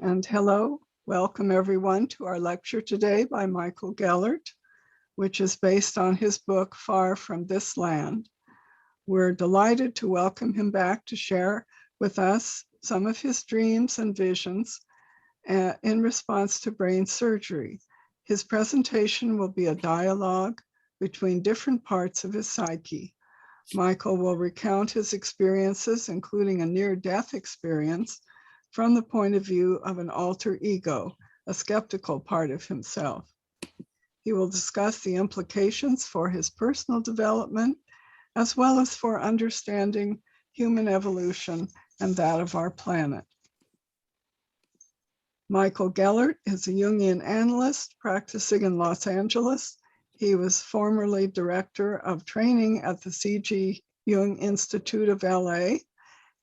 And hello, welcome everyone to our lecture today by Michael Gellert, which is based on his book, Far From This Land. We're delighted to welcome him back to share with us some of his dreams and visions in response to brain surgery. His presentation will be a dialogue between different parts of his psyche. Michael will recount his experiences, including a near-death experience, from the point of view of an alter ego, a skeptical part of himself. He will discuss the implications for his personal development, as well as for understanding human evolution and that of our planet. Michael Gellert is a Jungian analyst practicing in Los Angeles. He was formerly director of training at the C.G. Jung Institute of LA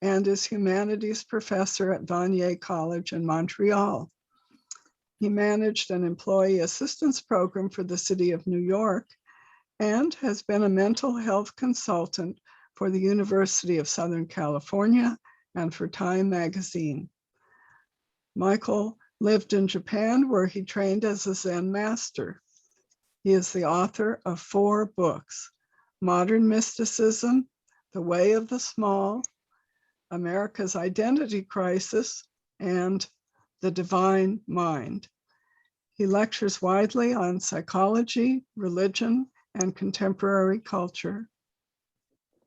and is humanities professor at Vanier College in Montreal. He managed an employee assistance program for the city of New York and has been a mental health consultant for the University of Southern California and for Time magazine. Michael lived in Japan, where he trained as a Zen master. He is the author of 4 books: Modern Mysticism, The Way of the Small, America's Identity Crisis, and The Divine Mind. He lectures widely on psychology, religion, and contemporary culture.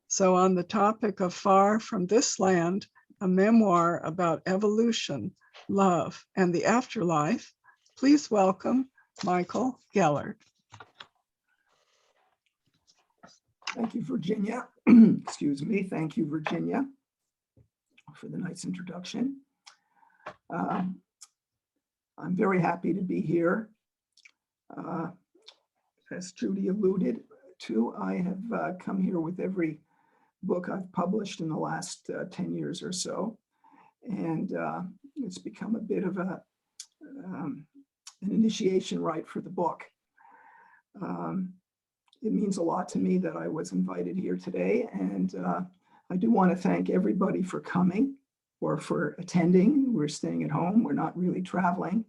So on the topic of Far From This Land, a memoir about evolution, love, and the afterlife, please welcome Michael Gellert. Thank you, Virginia. Excuse me. Thank you, Virginia, for the nice introduction. I'm very happy to be here. As Judy alluded to, I have come here with every book I've published in the last 10 years or so. And it's become a bit of an initiation rite for the book. It means a lot to me that I was invited here today, and I do want to thank everybody for coming or for attending. We're staying at home, we're not really traveling,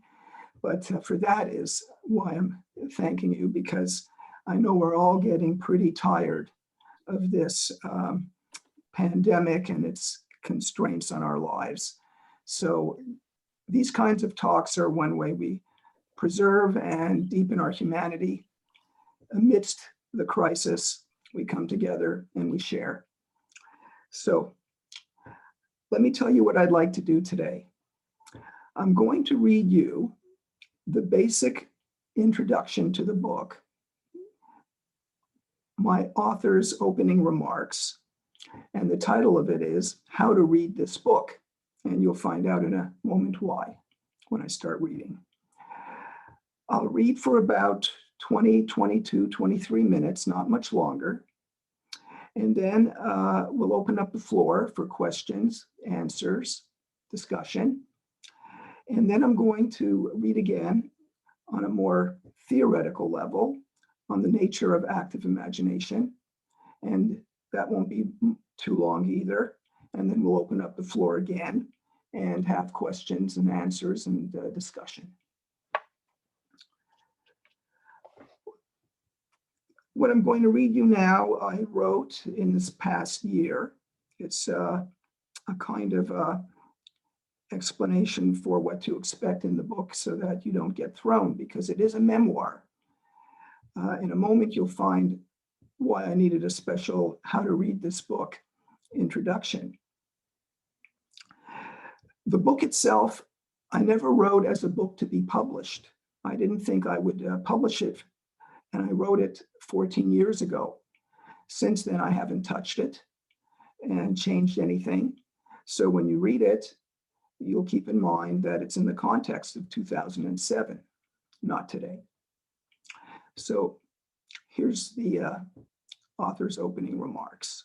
but for that is why I'm thanking you, because I know we're all getting pretty tired of this pandemic and its constraints on our lives. So these kinds of talks are one way we preserve and deepen our humanity. Amidst the crisis, we come together and we share. So let me tell you what I'd like to do today. I'm going to read you the basic introduction to the book, my author's opening remarks, and the title of it is How to Read This Book. And you'll find out in a moment why when I start reading. I'll read for about 20, 22, 23 minutes, not much longer. And then we'll open up the floor for questions, answers, discussion. And then I'm going to read again on a more theoretical level on the nature of active imagination. And that won't be too long either. And then we'll open up the floor again and have questions and answers and discussion. What I'm going to read you now, I wrote in this past year. It's a kind of explanation for what to expect in the book so that you don't get thrown, because it is a memoir. In a moment, you'll find why I needed a special How to Read This Book introduction. The book itself, I never wrote as a book to be published. I didn't think I would publish it, and I wrote it 14 years ago. Since then, I haven't touched it and changed anything. So when you read it, you'll keep in mind that it's in the context of 2007, not today. So here's the author's opening remarks.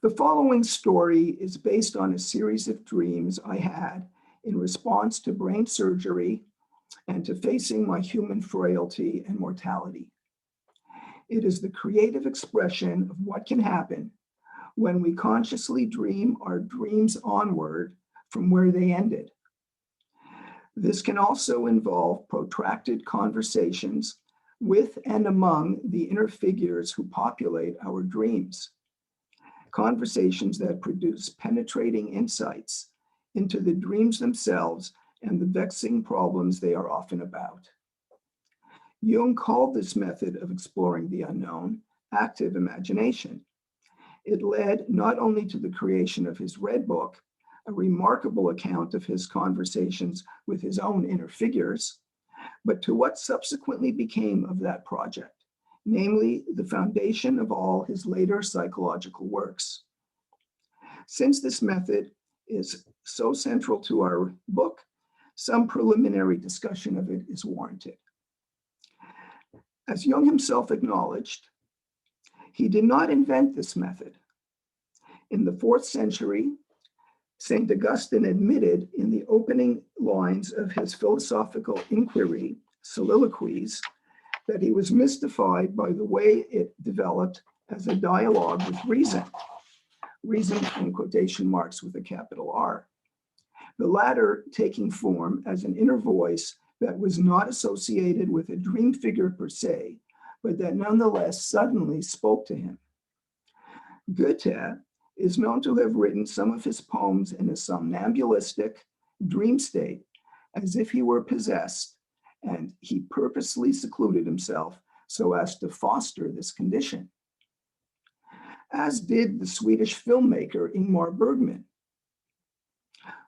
The following story is based on a series of dreams I had in response to brain surgery and to facing my human frailty and mortality. It is the creative expression of what can happen when we consciously dream our dreams onward from where they ended. This can also involve protracted conversations with and among the inner figures who populate our dreams. Conversations that produce penetrating insights into the dreams themselves and the vexing problems they are often about. Jung called this method of exploring the unknown active imagination. It led not only to the creation of his Red Book, a remarkable account of his conversations with his own inner figures, but to what subsequently became of that project, namely the foundation of all his later psychological works. Since this method is so central to our book, some preliminary discussion of it is warranted. As Jung himself acknowledged, he did not invent this method. In the 4th century, St. Augustine admitted in the opening lines of his philosophical inquiry, Soliloquies, that he was mystified by the way it developed as a dialogue with reason. Reason in quotation marks with a capital R. The latter taking form as an inner voice that was not associated with a dream figure per se, but that nonetheless suddenly spoke to him. Goethe is known to have written some of his poems in a somnambulistic dream state, as if he were possessed, and he purposely secluded himself so as to foster this condition. As did the Swedish filmmaker Ingmar Bergman,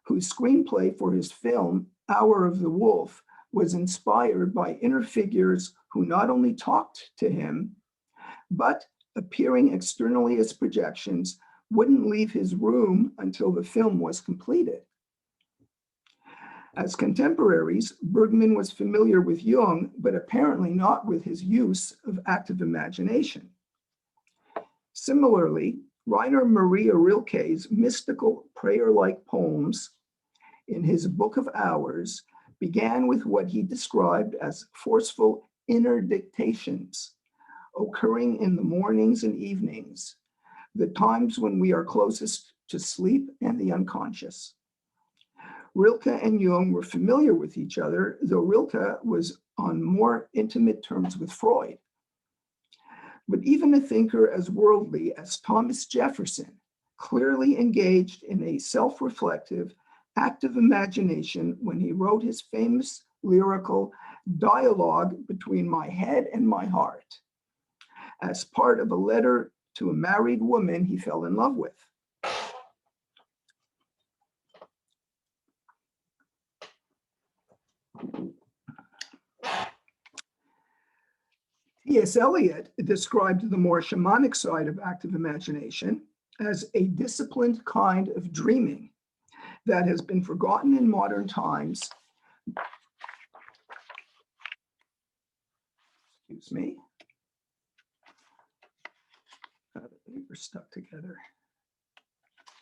whose screenplay for his film, Hour of the Wolf, was inspired by inner figures who not only talked to him, but appearing externally as projections, wouldn't leave his room until the film was completed. As contemporaries, Bergman was familiar with Jung, but apparently not with his use of active imagination. Similarly, Rainer Maria Rilke's mystical prayer-like poems in his Book of Hours began with what he described as forceful inner dictations, occurring in the mornings and evenings, the times when we are closest to sleep and the unconscious. Rilke and Jung were familiar with each other, though Rilke was on more intimate terms with Freud. But even a thinker as worldly as Thomas Jefferson clearly engaged in a self-reflective, active imagination when he wrote his famous lyrical Dialogue Between My Head and My Heart, as part of a letter to a married woman he fell in love with. T.S. Eliot described the more shamanic side of active imagination as a disciplined kind of dreaming that has been forgotten in modern times. Excuse me. The paper stuck together.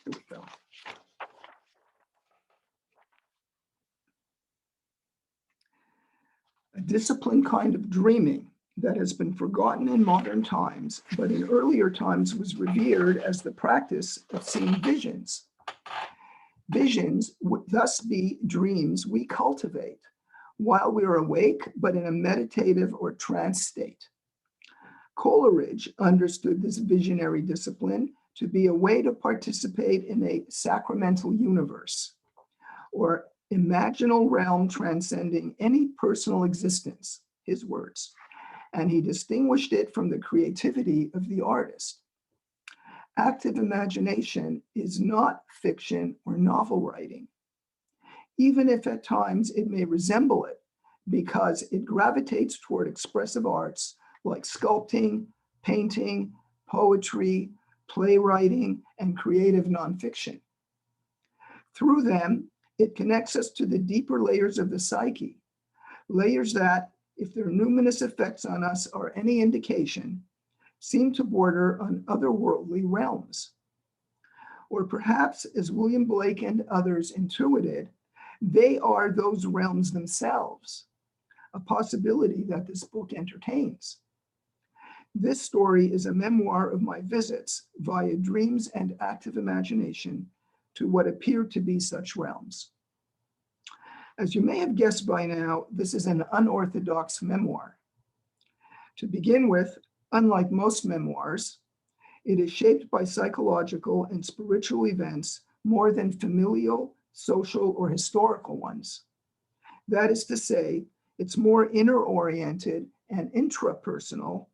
Here we go. A disciplined kind of dreaming that has been forgotten in modern times, but in earlier times was revered as the practice of seeing visions. Visions would thus be dreams we cultivate while we are awake, but in a meditative or trance state. Coleridge understood this visionary discipline to be a way to participate in a sacramental universe, or imaginal realm transcending any personal existence, his words, and he distinguished it from the creativity of the artist. Active imagination is not fiction or novel writing, even if at times it may resemble it, because it gravitates toward expressive arts like sculpting, painting, poetry, playwriting, and creative nonfiction. Through them, it connects us to the deeper layers of the psyche, layers that, if their numinous effects on us are any indication, seem to border on otherworldly realms. Or perhaps, as William Blake and others intuited, they are those realms themselves, a possibility that this book entertains. This story is a memoir of my visits via dreams and active imagination to what appear to be such realms. As you may have guessed by now, this is an unorthodox memoir. To begin with, unlike most memoirs, it is shaped by psychological and spiritual events more than familial, social, or historical ones. That is to say, it's more inner-oriented and intrapersonal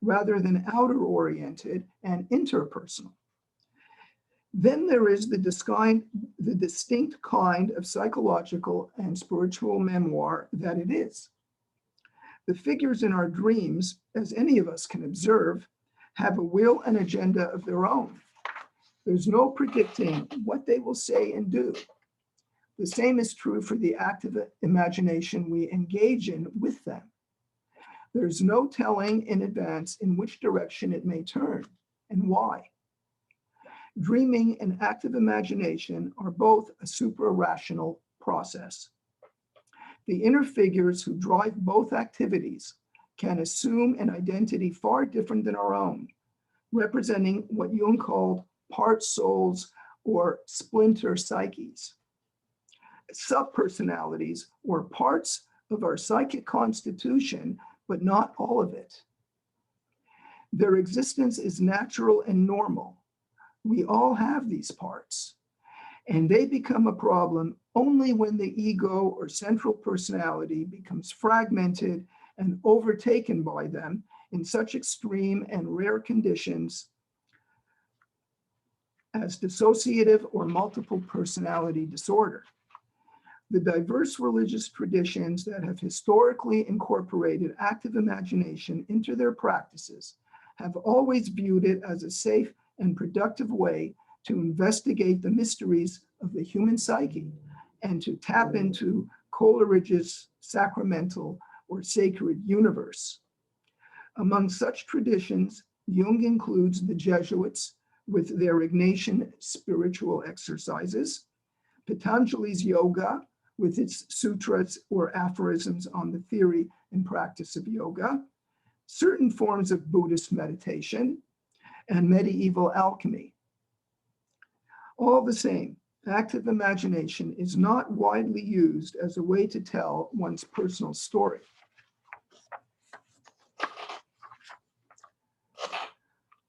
rather than outer-oriented and interpersonal. Then there is the distinct kind of psychological and spiritual memoir that it is. The figures in our dreams, as any of us can observe, have a will and agenda of their own. There's no predicting what they will say and do. The same is true for the active imagination we engage in with them. There's no telling in advance in which direction it may turn and why. Dreaming and active imagination are both a supra-rational process. The inner figures who drive both activities can assume an identity far different than our own, representing what Jung called part souls or splinter psyches. Subpersonalities or parts of our psychic constitution, but not all of it. Their existence is natural and normal. We all have these parts, and they become a problem only when the ego or central personality becomes fragmented and overtaken by them in such extreme and rare conditions as dissociative or multiple personality disorder. The diverse religious traditions that have historically incorporated active imagination into their practices have always viewed it as a safe and productive way to investigate the mysteries of the human psyche and to tap into Coleridge's sacramental or sacred universe. Among such traditions, Jung includes the Jesuits with their Ignatian spiritual exercises, Patanjali's yoga with its sutras or aphorisms on the theory and practice of yoga, certain forms of Buddhist meditation, and medieval alchemy. All the same, active imagination is not widely used as a way to tell one's personal story.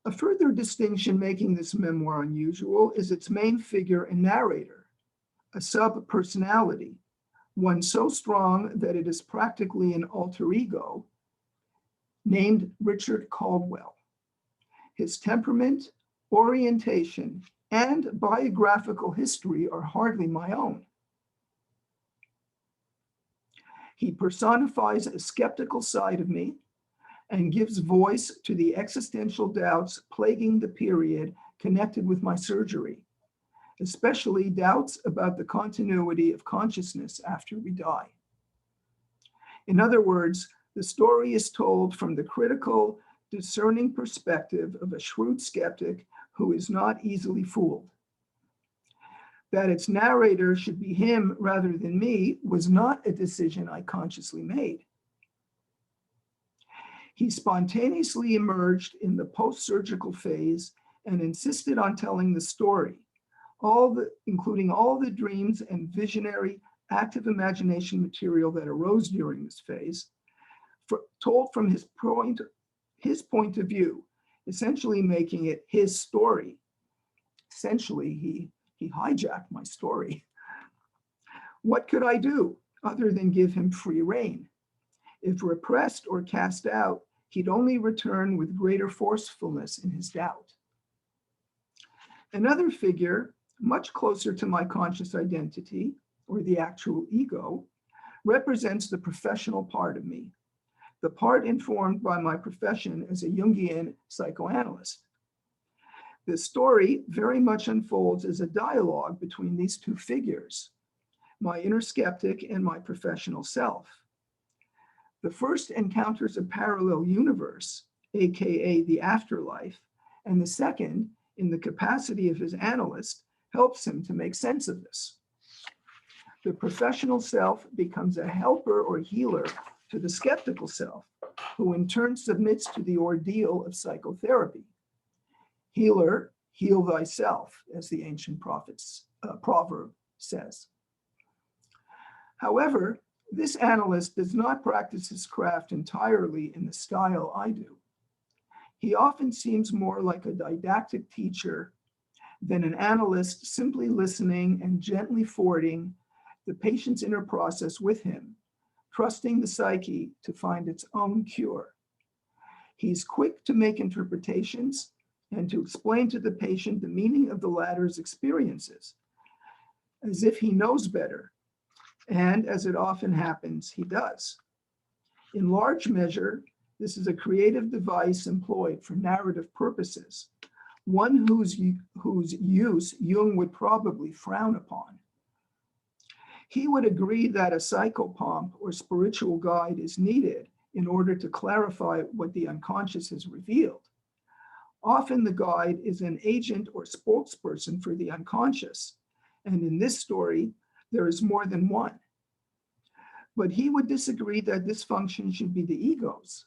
A further distinction making this memoir unusual is its main figure and narrator, a sub-personality, one so strong that it is practically an alter ego, named Richard Caldwell. His temperament, orientation, and biographical history are hardly my own. He personifies a skeptical side of me and gives voice to the existential doubts plaguing the period connected with my surgery, especially doubts about the continuity of consciousness after we die. In other words, the story is told from the critical, discerning perspective of a shrewd skeptic who is not easily fooled. That its narrator should be him rather than me was not a decision I consciously made. He spontaneously emerged in the post-surgical phase and insisted on telling the story, including all the dreams and visionary active imagination material that arose during this phase, told from his point of view, essentially making it his story. Essentially, he hijacked my story. What could I do other than give him free rein? If repressed or cast out, he'd only return with greater forcefulness in his doubt. Another figure, much closer to my conscious identity, or the actual ego, represents the professional part of me, the part informed by my profession as a Jungian psychoanalyst. This story very much unfolds as a dialogue between these two figures, my inner skeptic and my professional self. The first encounters a parallel universe, aka the afterlife, and the second, in the capacity of his analyst, helps him to make sense of this. The professional self becomes a helper or healer to the skeptical self, who in turn submits to the ordeal of psychotherapy. Healer, heal thyself, as the ancient prophets proverb says. However, this analyst does not practice his craft entirely in the style I do. He often seems more like a didactic teacher than an analyst simply listening and gently forwarding the patient's inner process with him, trusting the psyche to find its own cure. He's quick to make interpretations and to explain to the patient the meaning of the latter's experiences, as if he knows better. And as it often happens, he does. In large measure, this is a creative device employed for narrative purposes, one whose use Jung would probably frown upon. He would agree that a psychopomp or spiritual guide is needed in order to clarify what the unconscious has revealed. Often the guide is an agent or spokesperson for the unconscious, and in this story, there is more than one. But he would disagree that this function should be the ego's.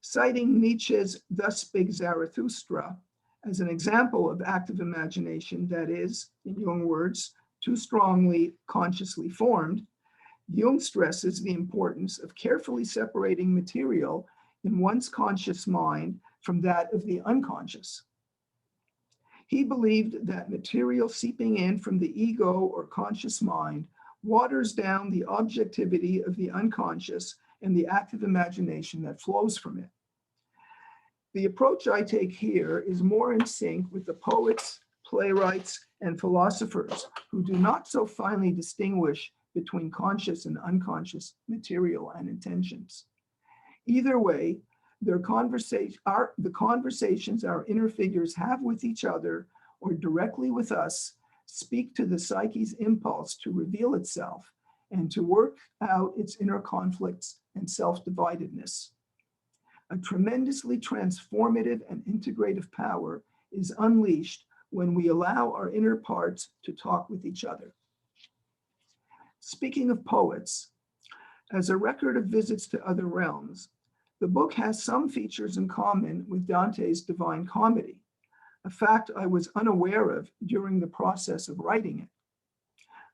Citing Nietzsche's Thus Spake Zarathustra as an example of active imagination that is, in Jung words, too strongly consciously formed, Jung stresses the importance of carefully separating material in one's conscious mind from that of the unconscious. He believed that material seeping in from the ego or conscious mind waters down the objectivity of the unconscious and the active imagination that flows from it. The approach I take here is more in sync with the poets, playwrights, and philosophers who do not so finely distinguish between conscious and unconscious material and intentions. Either way, the conversations our inner figures have with each other or directly with us speak to the psyche's impulse to reveal itself and to work out its inner conflicts and self-dividedness. A tremendously transformative and integrative power is unleashed when we allow our inner parts to talk with each other. Speaking of poets, as a record of visits to other realms, the book has some features in common with Dante's Divine Comedy, a fact I was unaware of during the process of writing it.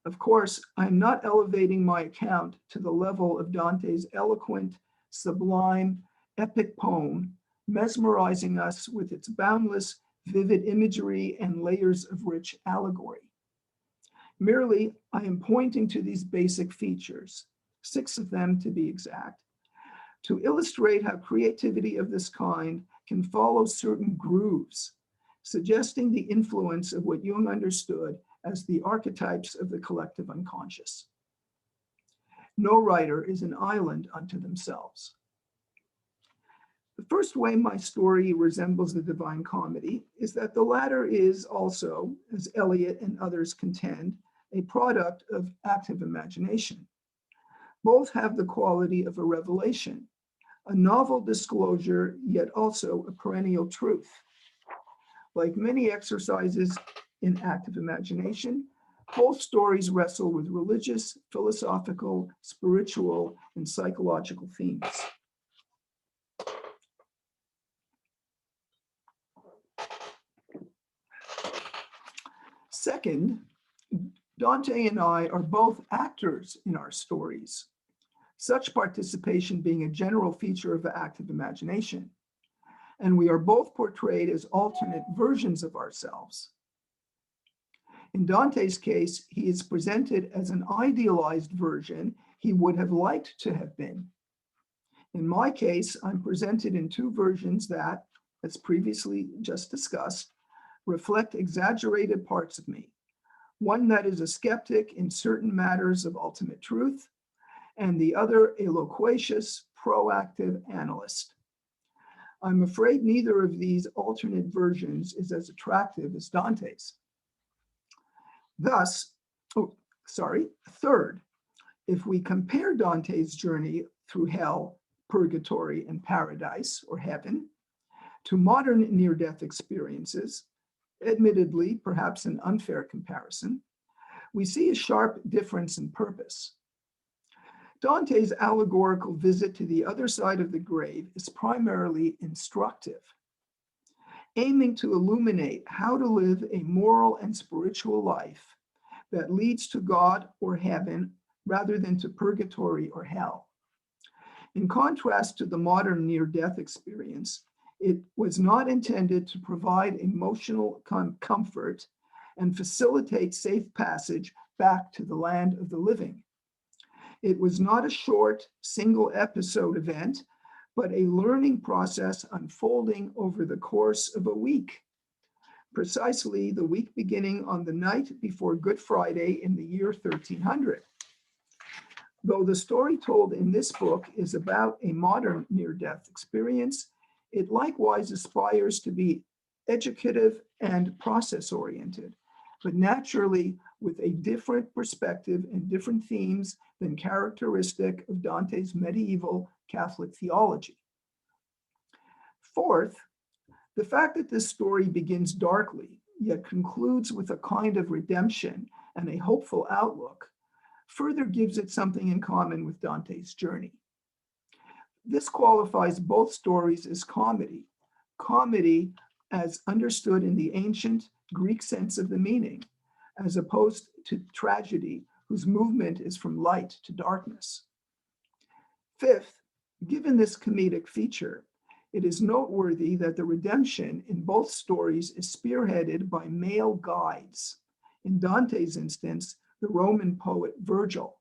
Of course, I'm not elevating my account to the level of Dante's eloquent, sublime, epic poem, mesmerizing us with its boundless, vivid imagery and layers of rich allegory. Merely, I am pointing to these basic features, 6 of them to be exact, to illustrate how creativity of this kind can follow certain grooves, suggesting the influence of what Jung understood as the archetypes of the collective unconscious. No writer is an island unto themselves. The first way my story resembles the Divine Comedy is that the latter is also, as Eliot and others contend, a product of active imagination. Both have the quality of a revelation, a novel disclosure, yet also a perennial truth. Like many exercises in active imagination, both stories wrestle with religious, philosophical, spiritual, and psychological themes. Second, Dante and I are both actors in our stories, such participation being a general feature of active imagination. And we are both portrayed as alternate versions of ourselves. In Dante's case, he is presented as an idealized version he would have liked to have been. In my case, I'm presented in 2 versions that, as previously just discussed, reflect exaggerated parts of me. One that is a skeptic in certain matters of ultimate truth, and the other a loquacious, proactive analyst. I'm afraid neither of these alternate versions is as attractive as Dante's. Third, if we compare Dante's journey through hell, purgatory, and paradise, or heaven, to modern near-death experiences, admittedly, perhaps an unfair comparison, we see a sharp difference in purpose. Dante's allegorical visit to the other side of the grave is primarily instructive. aiming to illuminate how to live a moral and spiritual life that leads to God or heaven rather than to purgatory or hell. In contrast to the modern near-death experience, it was not intended to provide emotional comfort and facilitate safe passage back to the land of the living. It was not a short, single episode event, but a learning process unfolding over the course of a week. Precisely the week beginning on the night before Good Friday in the year 1300. Though the story told in this book is about a modern near-death experience, it likewise aspires to be educative and process-oriented, but naturally with a different perspective and different themes than characteristic of Dante's medieval Catholic theology. Fourth, the fact that this story begins darkly, yet concludes with a kind of redemption and a hopeful outlook, further gives it something in common with Dante's journey. This qualifies both stories as comedy, comedy as understood in the ancient Greek sense of the meaning, as opposed to tragedy, whose movement is from light to darkness. Fifth, given this comedic feature, it is noteworthy that the redemption in both stories is spearheaded by male guides. In Dante's instance, the Roman poet Virgil.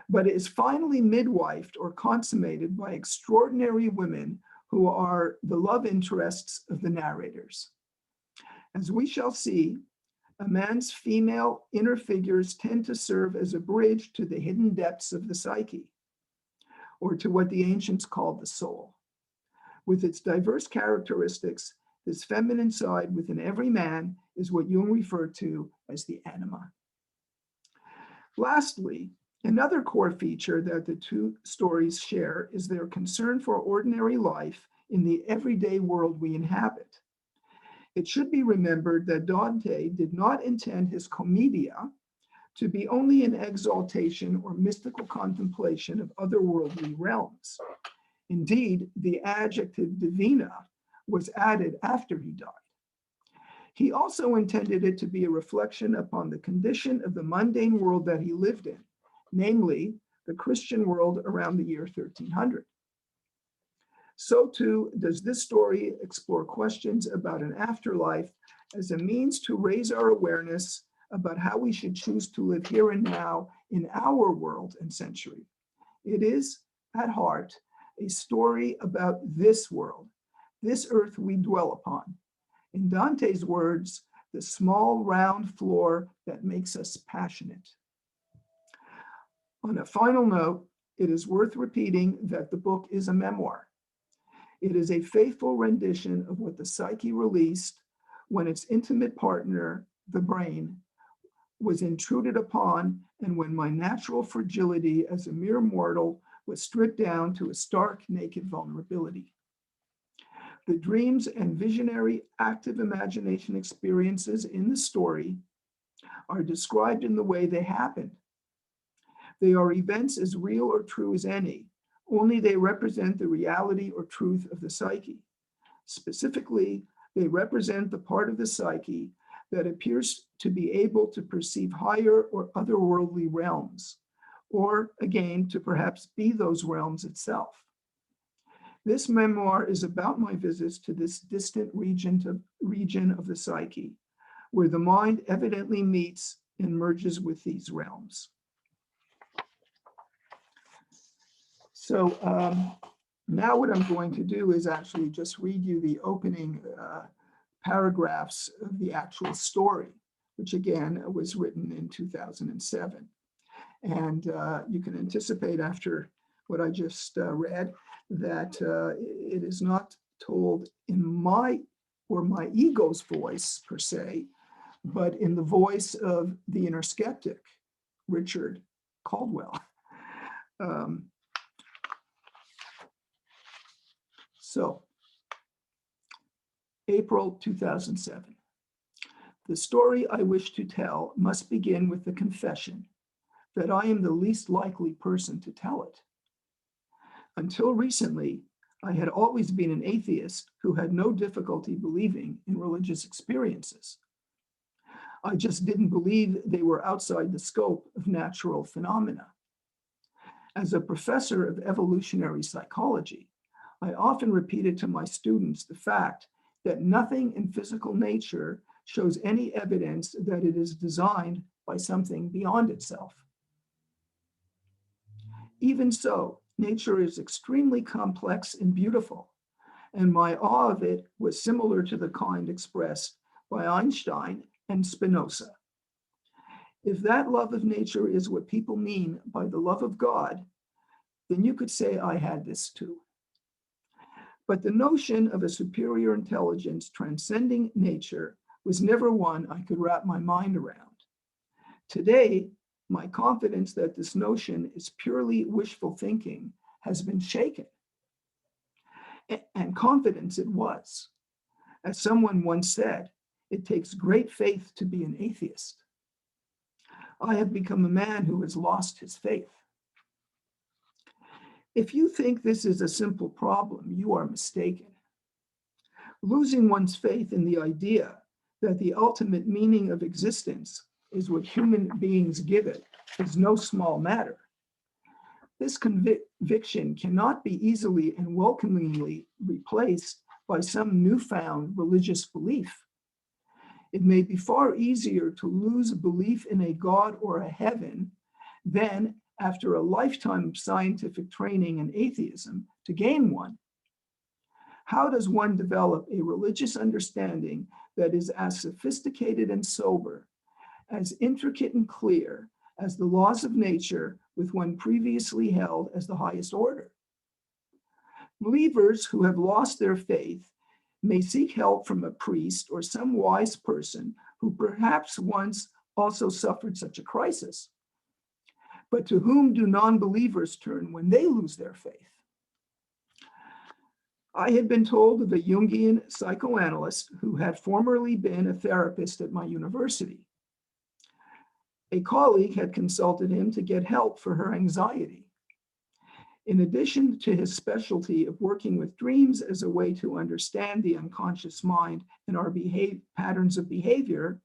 But it is finally midwifed or consummated by extraordinary women who are the love interests of the narrators. As we shall see, a man's female inner figures tend to serve as a bridge to the hidden depths of the psyche, or to what the ancients called the soul. With its diverse characteristics, this feminine side within every man is what Jung referred to as the anima. Lastly, another core feature that the two stories share is their concern for ordinary life in the everyday world we inhabit. It should be remembered that Dante did not intend his commedia to be only an exaltation or mystical contemplation of otherworldly realms. Indeed, the adjective divina was added after he died. He also intended it to be a reflection upon the condition of the mundane world that he lived in, namely the Christian world around the year 1300. So too does this story explore questions about an afterlife as a means to raise our awareness about how we should choose to live here and now in our world and century. It is, at heart, a story about this world, this earth we dwell upon. In Dante's words, the small round floor that makes us passionate. On a final note, it is worth repeating that the book is a memoir. It is a faithful rendition of what the psyche released when its intimate partner, the brain, was intruded upon, and when my natural fragility as a mere mortal was stripped down to a stark, naked vulnerability. The dreams and visionary active imagination experiences in the story are described in the way they happened. They are events as real or true as any, only they represent the reality or truth of the psyche. Specifically, they represent the part of the psyche that appears to be able to perceive higher or otherworldly realms, or again, to perhaps be those realms itself. This memoir is about my visits to this distant region of the psyche, where the mind evidently meets and merges with these realms. So now what I'm going to do is actually just read you the opening paragraphs of the actual story, which again was written in 2007. And you can anticipate after what I just read that it is not told in my or my ego's voice per se, but in the voice of the inner skeptic, Richard Caldwell. So, April 2007. The story I wish to tell must begin with the confession that I am the least likely person to tell it. Until recently, I had always been an atheist who had no difficulty believing in religious experiences. I just didn't believe they were outside the scope of natural phenomena. As a professor of evolutionary psychology, I often repeated to my students the fact that nothing in physical nature shows any evidence that it is designed by something beyond itself. Even so, nature is extremely complex and beautiful, and my awe of it was similar to the kind expressed by Einstein and Spinoza. If that love of nature is what people mean by the love of God, then you could say I had this too. But the notion of a superior intelligence transcending nature was never one I could wrap my mind around. Today, my confidence that this notion is purely wishful thinking has been shaken. And confidence it was. As someone once said, it takes great faith to be an atheist. I have become a man who has lost his faith. If you think this is a simple problem, you are mistaken. Losing one's faith in the idea that the ultimate meaning of existence is what human beings give it is no small matter. This conviction cannot be easily and welcomingly replaced by some newfound religious belief. It may be far easier to lose belief in a God or a heaven than, after a lifetime of scientific training in atheism, to gain one. How does one develop a religious understanding that is as sophisticated and sober, as intricate and clear as the laws of nature with one previously held as the highest order? Believers who have lost their faith may seek help from a priest or some wise person who perhaps once also suffered such a crisis. But to whom do non-believers turn when they lose their faith? I had been told of a Jungian psychoanalyst who had formerly been a therapist at my university. A colleague had consulted him to get help for her anxiety. In addition to his specialty of working with dreams as a way to understand the unconscious mind and our patterns of behavior,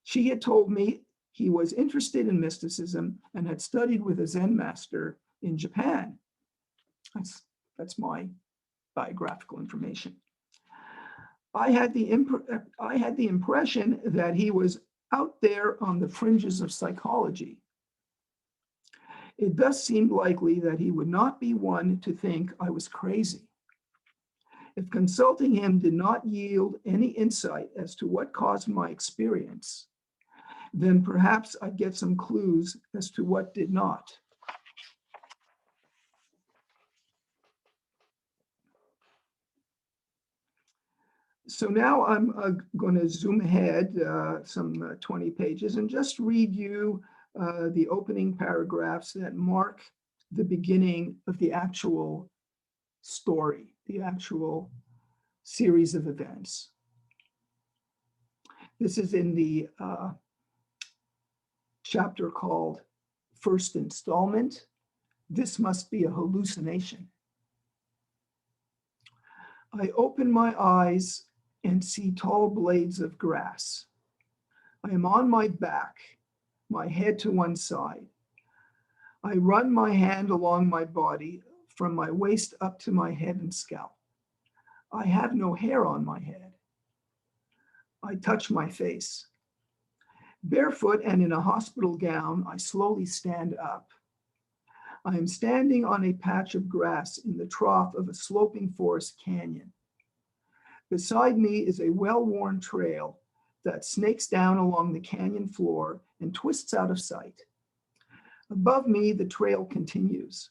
she had told me he was interested in mysticism and had studied with a Zen master in Japan. That's my biographical information. I had the impression that he was out there on the fringes of psychology. It thus seemed likely that he would not be one to think I was crazy. If consulting him did not yield any insight as to what caused my experience, then perhaps I'd get some clues as to what did not. So now I'm going to zoom ahead some 20 pages and just read you the opening paragraphs that mark the beginning of the actual story, the actual series of events. This is in the chapter called First Installment. This must be a hallucination. I open my eyes and see tall blades of grass. I am on my back, my head to one side. I run my hand along my body from my waist up to my head and scalp. I have no hair on my head. I touch my face. Barefoot and in a hospital gown, I slowly stand up. I am standing on a patch of grass in the trough of a sloping forest canyon. Beside me is a well-worn trail that snakes down along the canyon floor and twists out of sight. Above me, the trail continues,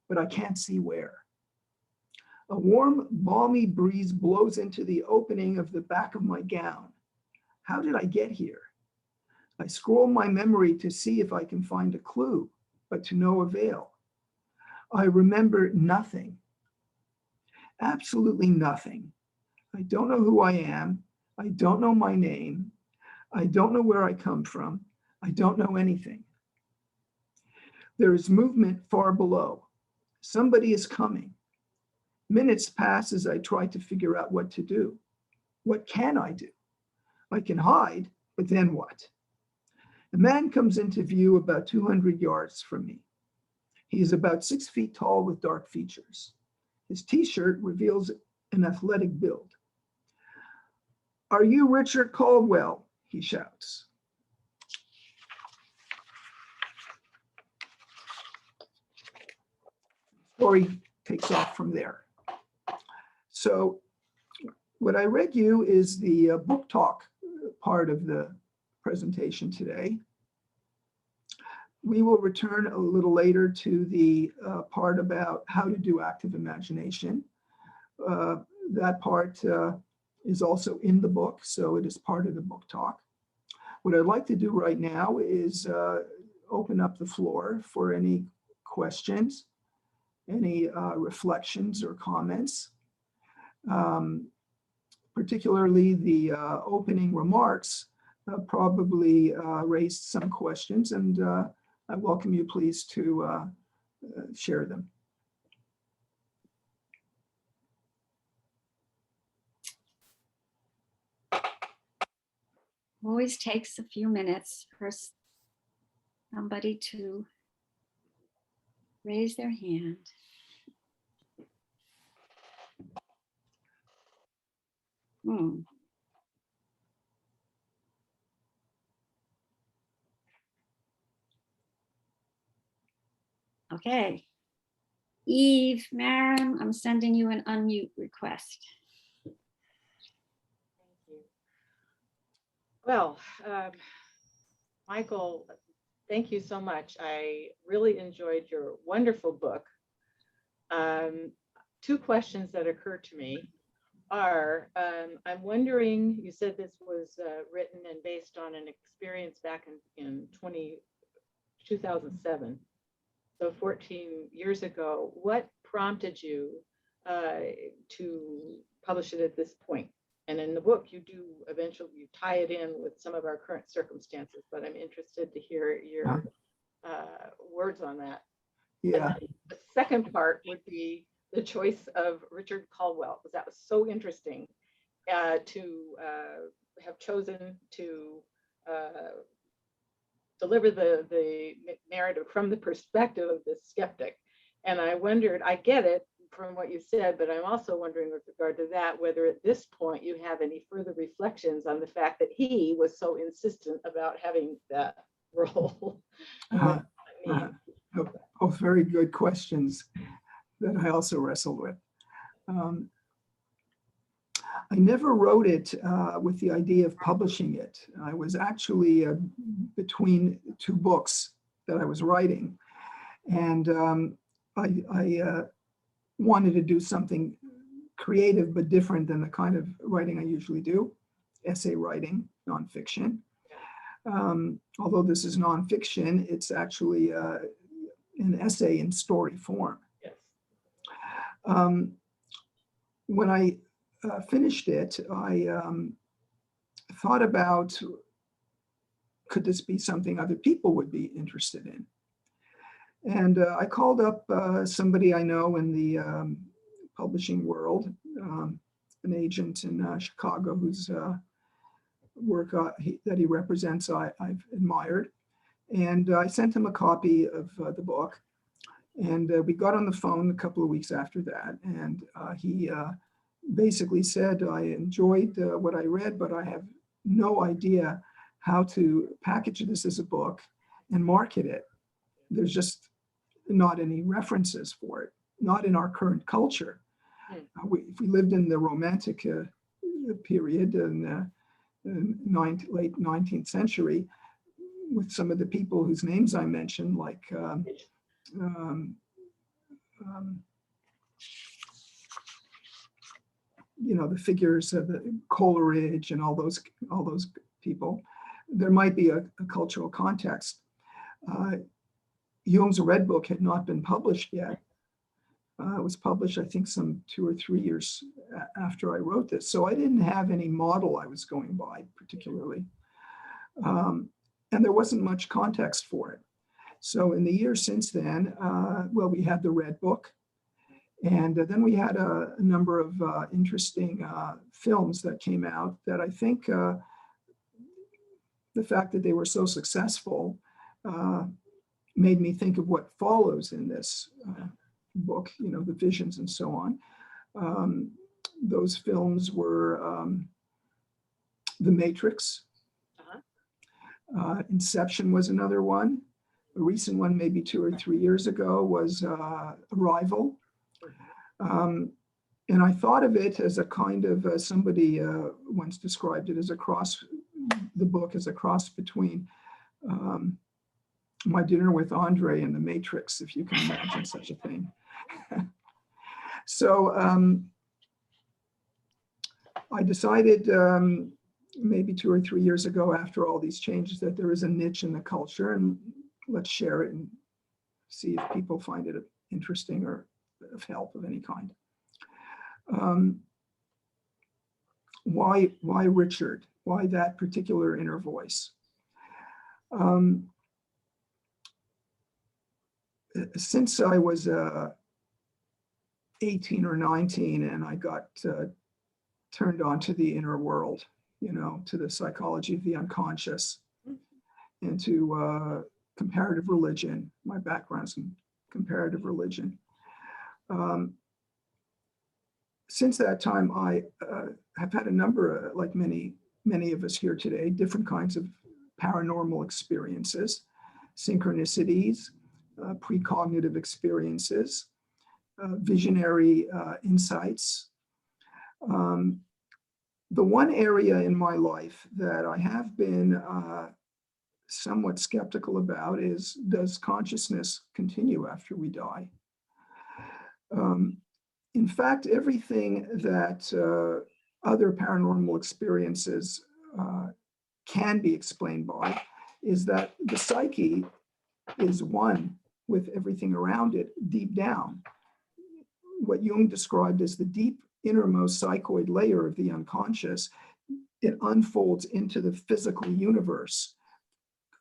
but I can't see where. A warm, balmy breeze blows into the opening of the back of my gown. How did I get here? I scroll my memory to see if I can find a clue, but to no avail. I remember nothing, absolutely nothing. I don't know who I am. I don't know my name. I don't know where I come from. I don't know anything. There is movement far below. Somebody is coming. Minutes pass as I try to figure out what to do. What can I do? I can hide, but then what? A man comes into view about 200 yards from me. He is about 6 feet tall with dark features. His t-shirt reveals an athletic build. "Are you Richard Caldwell?" he shouts. Story takes off from there. So what I read you is the book talk part of the presentation today. We will return a little later to the part about how to do active imagination. That part is also in the book, so it is part of the book talk. What I'd like to do right now is open up the floor for any questions, any reflections or comments. Particularly the opening remarks probably raised some questions, and I welcome you please to share them. Always takes a few minutes for somebody to raise their hand. Okay. Eve, Maren, I'm sending you an unmute request. Thank you. Well, Michael, thank you so much. I really enjoyed your wonderful book. Two questions that occur to me are, I'm wondering, you said this was written and based on an experience back in 2007. So 14 years ago, what prompted you to publish it at this point? And in the book, you do eventually, you tie it in with some of our current circumstances, but I'm interested to hear your words on that. Yeah. The second part would be the choice of Richard Caldwell, because that was so interesting to have chosen to deliver the narrative from the perspective of this skeptic. And I wondered, I get it from what you said, but I'm also wondering with regard to that, whether at this point you have any further reflections on the fact that he was so insistent about having that role. Both very good questions that I also wrestled with. I never wrote it with the idea of publishing it. I was actually between two books that I was writing, and I wanted to do something creative but different than the kind of writing I usually do, essay writing, nonfiction. Although this is nonfiction, it's actually an essay in story form. Yes. When I finished it, I thought about, could this be something other people would be interested in? And I called up somebody I know in the publishing world, an agent in Chicago whose work that he represents I've admired. And I sent him a copy of the book. And we got on the phone a couple of weeks after that. And he basically said, I enjoyed what I read, but I have no idea how to package this as a book and market it. There's just not any references for it, not in our current culture. If we lived in the Romantic period in the late 19th century, with some of the people whose names I mentioned, like you know, the figures of the Coleridge and all those people, there might be a cultural context. Jung's Red Book had not been published yet. It was published, I think, some 2 or 3 years after I wrote this. So I didn't have any model I was going by particularly. And there wasn't much context for it. So in the years since then, well, we had the Red Book. And then we had a number of interesting films that came out that I think the fact that they were so successful made me think of what follows in this book, you know, the visions and so on. Those films were The Matrix. Inception was another one. A recent one, maybe 2 or 3 years ago, was Arrival. And I thought of it as a kind of, somebody once described it as a cross, the book as a cross between My Dinner with Andre and The Matrix, if you can imagine such a thing. So I decided maybe 2 or 3 years ago, after all these changes, that there is a niche in the culture, and let's share it and see if people find it interesting or of help of any kind. Why Richard? Why that particular inner voice? Since I was 18 or 19 and I got turned on to the inner world, you know, to the psychology of the unconscious and to comparative religion. My background's in comparative religion. Since that time, I have had a number, like many of us here today, different kinds of paranormal experiences, synchronicities, precognitive experiences, visionary insights. The one area in my life that I have been somewhat skeptical about is, does consciousness continue after we die? In fact, everything that other paranormal experiences can be explained by is that the psyche is one with everything around it deep down. What Jung described as the deep innermost psychoid layer of the unconscious, it unfolds into the physical universe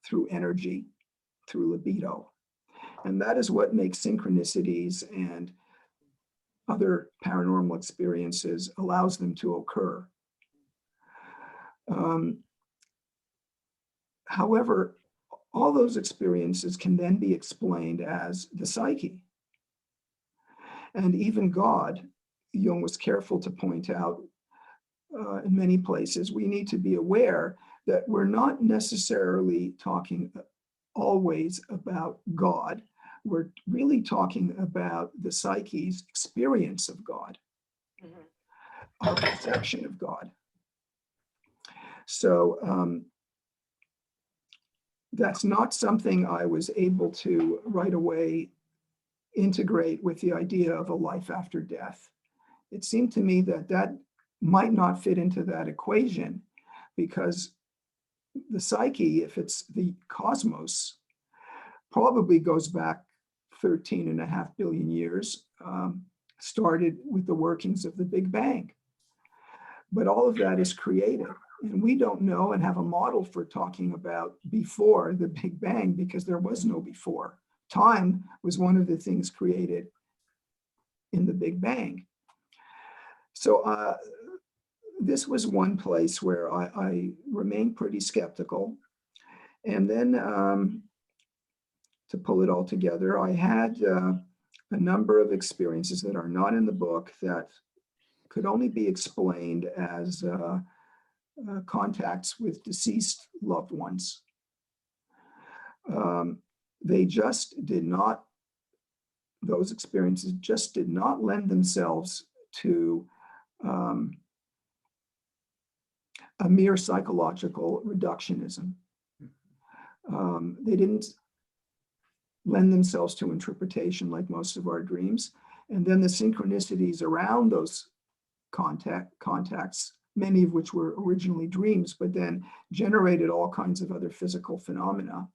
through energy, through libido. And that is what makes synchronicities and other paranormal experiences, allows them to occur. However, all those experiences can then be explained as the psyche. And even God, Jung was careful to point out in many places, we need to be aware that we're not necessarily talking always about God. We're really talking about the psyche's experience of God, our perception of God. So that's not something I was able to right away integrate with the idea of a life after death. It seemed to me that that might not fit into that equation, because the psyche, if it's the cosmos, probably goes back 13.5 billion years, started with the workings of the Big Bang. But all of that is created. And we don't know and have a model for talking about before the Big Bang, because there was no before. Time was one of the things created in the Big Bang. So this was one place where I remained pretty skeptical. And then to pull it all together, I had a number of experiences that are not in the book that could only be explained as contacts with deceased loved ones. They just did not, those experiences just did not lend themselves to a mere psychological reductionism. They didn't lend themselves to interpretation like most of our dreams. And then the synchronicities around those contacts, many of which were originally dreams, but then generated all kinds of other physical phenomena.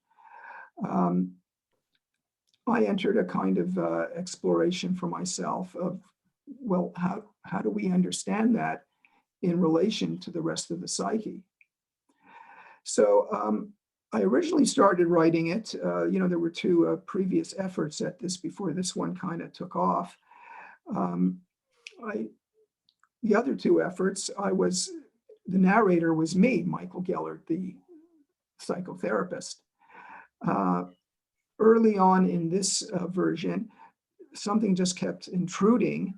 I entered a kind of exploration for myself of, well, how do we understand that in relation to the rest of the psyche? So I originally started writing it. There were two previous efforts at this before this one kind of took off. The other two efforts, the narrator was me, Michael Gellert, the psychotherapist. Early on in this version, something just kept intruding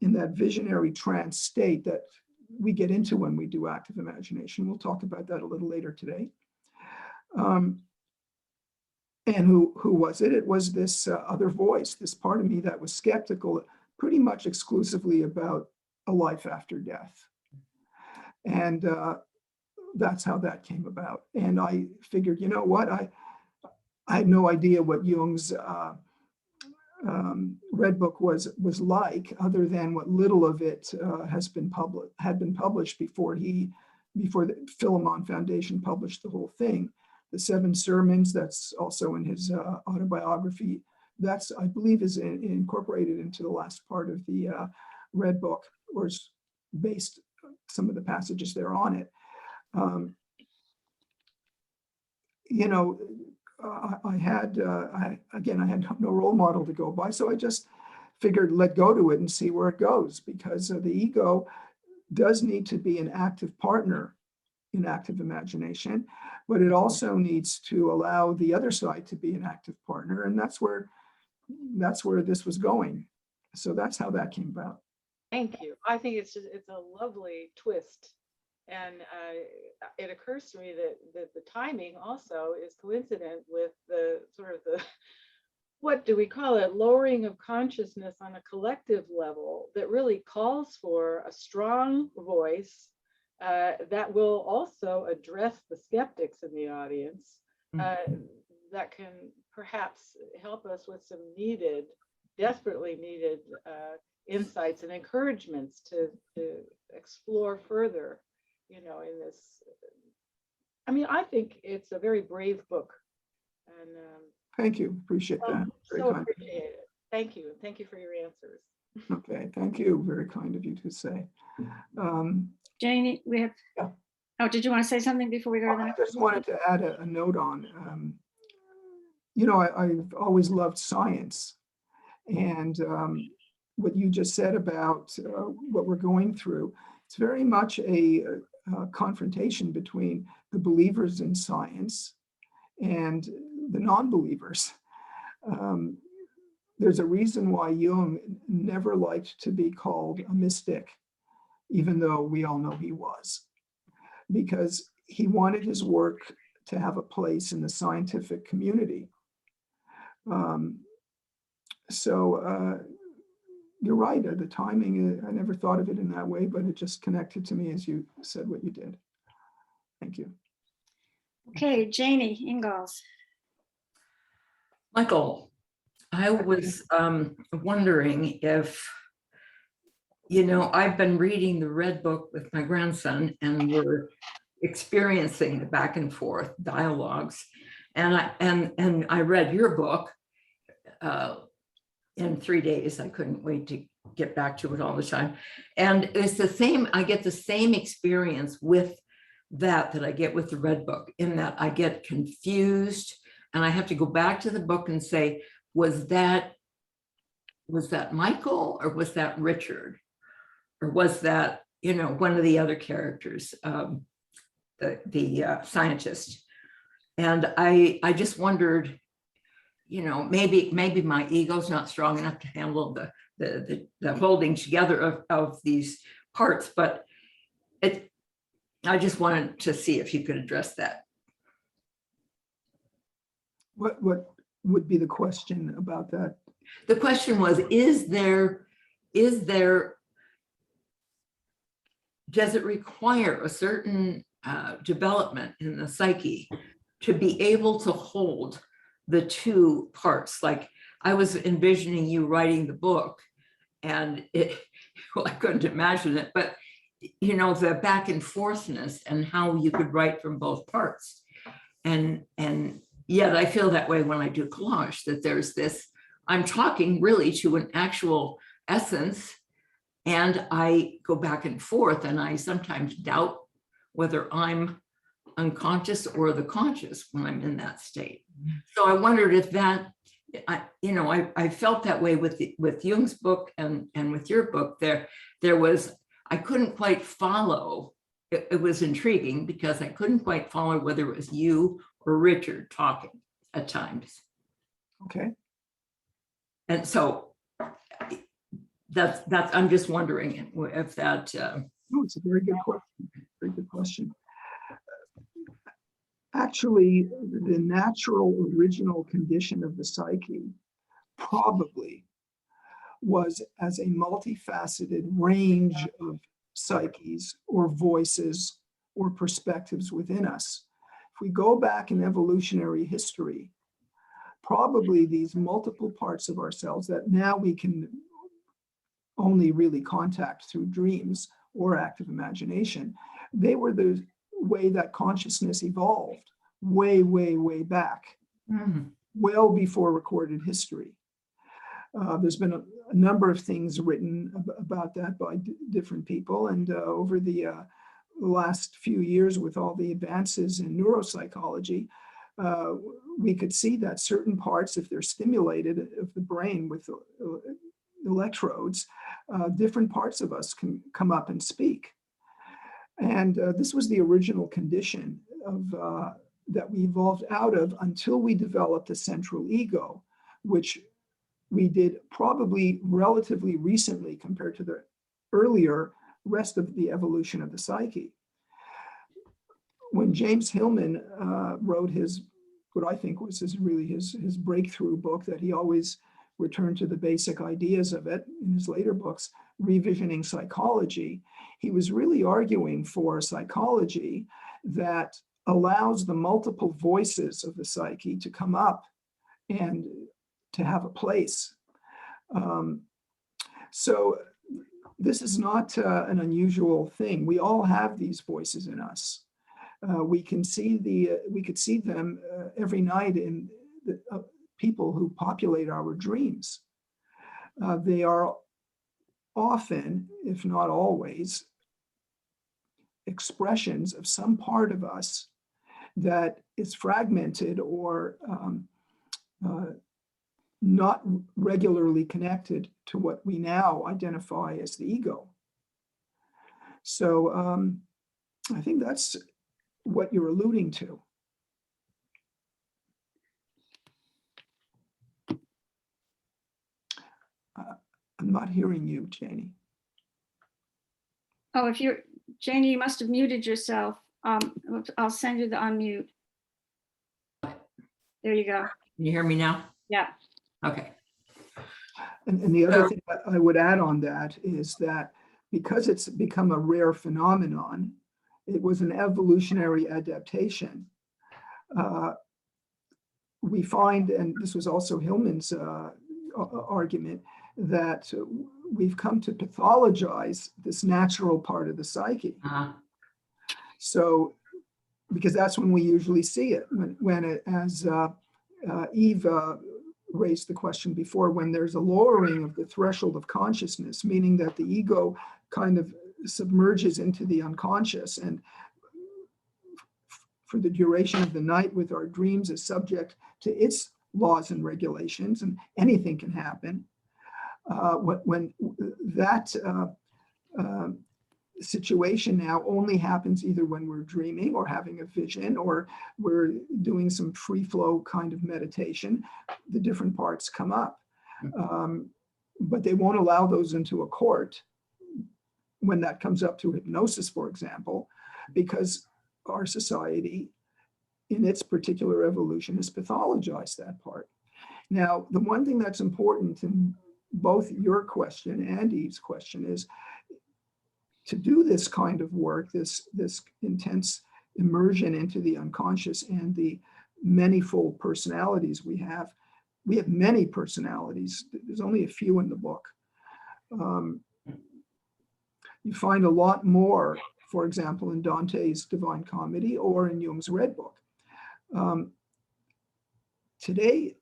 in that visionary trance state that we get into when we do active imagination. We'll talk about that a little later today. And who was it? It was this other voice, this part of me that was skeptical, pretty much exclusively about a life after death. And that's how that came about. And I figured, you know what? I had no idea what Jung's Red Book was like, other than what little of it had been published before the Philemon Foundation published the whole thing. The 7 sermons, that's also in his autobiography, that's, I believe, is incorporated into the last part of the Red Book, or is based some of the passages there on it. You know, I had no role model to go by, so I just figured let go to it and see where it goes, because the ego does need to be an active partner in active imagination, but it also needs to allow the other side to be an active partner, and that's where this was going. So that's how that came about. Thank you. I think it's a lovely twist. And it occurs to me that the timing also is coincident with the sort of the, what do we call it, lowering of consciousness on a collective level that really calls for a strong voice that will also address the skeptics in the audience, that can perhaps help us with some desperately needed insights and encouragements to explore further, you know, in this. I mean, I think it's a very brave book. And thank you. Appreciate that. So appreciate it. Thank you. Thank you for your answers. Okay, thank you. Very kind of you to say. Janie, we have. Yeah. Oh, did you want to say something before we go to the I next? just wanted to add a note on, you know, I've always loved science, and what you just said about what we're going through, it's very much a confrontation between the believers in science and the non-believers. There's a reason why Jung never liked to be called a mystic, even though we all know he was, because he wanted his work to have a place in the scientific community. You're right, the timing, I never thought of it in that way, but it just connected to me as you said what you did. Thank you. Okay, Janie Ingalls. Michael, I was wondering if, you know, I've been reading the Red Book with my grandson, and we're experiencing the back and forth dialogues. And I read your book in 3 days. I couldn't wait to get back to it all the time. And it's the same, I get the same experience with that I get with the Red Book, in that I get confused and I have to go back to the book and say, was that Michael, or was that Richard? Or was that, you know, one of the other characters, the scientist? And I just wondered, you know, maybe my ego's not strong enough to handle the holding together of these parts, but I just wanted to see if you could address that. What would be the question about that? The question was, does it require a certain development in the psyche to be able to hold the two parts? Like, I was envisioning you writing the book, and well, I couldn't imagine it, but you know, the back and forthness and how you could write from both parts. And yet I feel that way when I do collage, that there's this, I'm talking really to an actual essence, and I go back and forth, and I sometimes doubt whether I'm unconscious or the conscious when I'm in that state. So I wondered if that I felt that way with Jung's book and with your book. There was, I couldn't quite follow. It was intriguing because I couldn't quite follow whether it was you or Richard talking at times. Okay. And so that's I'm just wondering if that. No, it's a very good question. Very good question. Actually, the natural original condition of the psyche probably was as a multifaceted range of psyches or voices or perspectives within us. If we go back in evolutionary history, probably these multiple parts of ourselves that now we can only really contact through dreams or active imagination, they were the way that consciousness evolved way, way, way back, well before recorded history. There's been a number of things written about that by different people. And over the last few years, with all the advances in neuropsychology, we could see that certain parts, if they're stimulated of the brain with electrodes, different parts of us can come up and speak. And this was the original condition of that we evolved out of until we developed a central ego, which we did probably relatively recently compared to the earlier rest of the evolution of the psyche. When James Hillman wrote his, what I think was his breakthrough book that he always returned to the basic ideas of it in his later books, Revisioning Psychology, he was really arguing for a psychology that allows the multiple voices of the psyche to come up and to have a place. So this is not an unusual thing. We all have these voices in us. We could see them every night in the people who populate our dreams. They are often, if not always, expressions of some part of us that is fragmented or not regularly connected to what we now identify as the ego. So I think that's what you're alluding to. I'm not hearing you, Janie. Oh, Janie, you must have muted yourself. I'll send you the unmute. There you go. Can you hear me now? Yeah. Okay. And the other thing that I would add on that is that because it's become a rare phenomenon, it was an evolutionary adaptation. We find, and this was also Hillman's argument, that we've come to pathologize this natural part of the psyche. So, because that's when we usually see it, when it, as Eve raised the question before, when there's a lowering of the threshold of consciousness, meaning that the ego kind of submerges into the unconscious and for the duration of the night with our dreams is subject to its laws and regulations, and anything can happen. When that situation now only happens either when we're dreaming or having a vision or we're doing some free flow kind of meditation, the different parts come up. But they won't allow those into a court when that comes up through hypnosis, for example, because our society in its particular evolution has pathologized that part. Now, the one thing that's important in both your question and Eve's question is to do this kind of work, this intense immersion into the unconscious and the manifold personalities we have. We have many personalities. There's only a few in the book. You find a lot more, for example, in Dante's Divine Comedy or in Jung's Red Book. Today,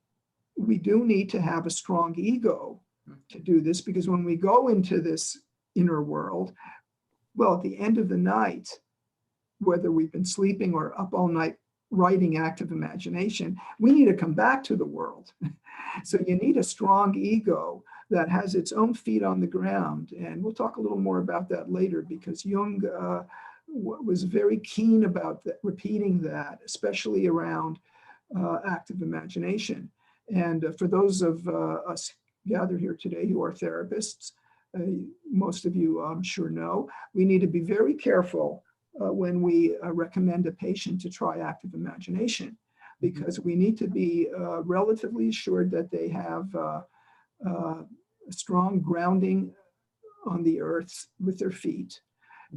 we do need to have a strong ego to do this, because when we go into this inner world, well, at the end of the night, whether we've been sleeping or up all night writing active imagination, we need to come back to the world. So you need a strong ego that has its own feet on the ground. And we'll talk a little more about that later, because Jung was very keen about repeating that, especially around active imagination. And for those of us gathered here today who are therapists, most of you I'm sure know, we need to be very careful when we recommend a patient to try active imagination, because we need to be relatively assured that they have a strong grounding on the earth with their feet,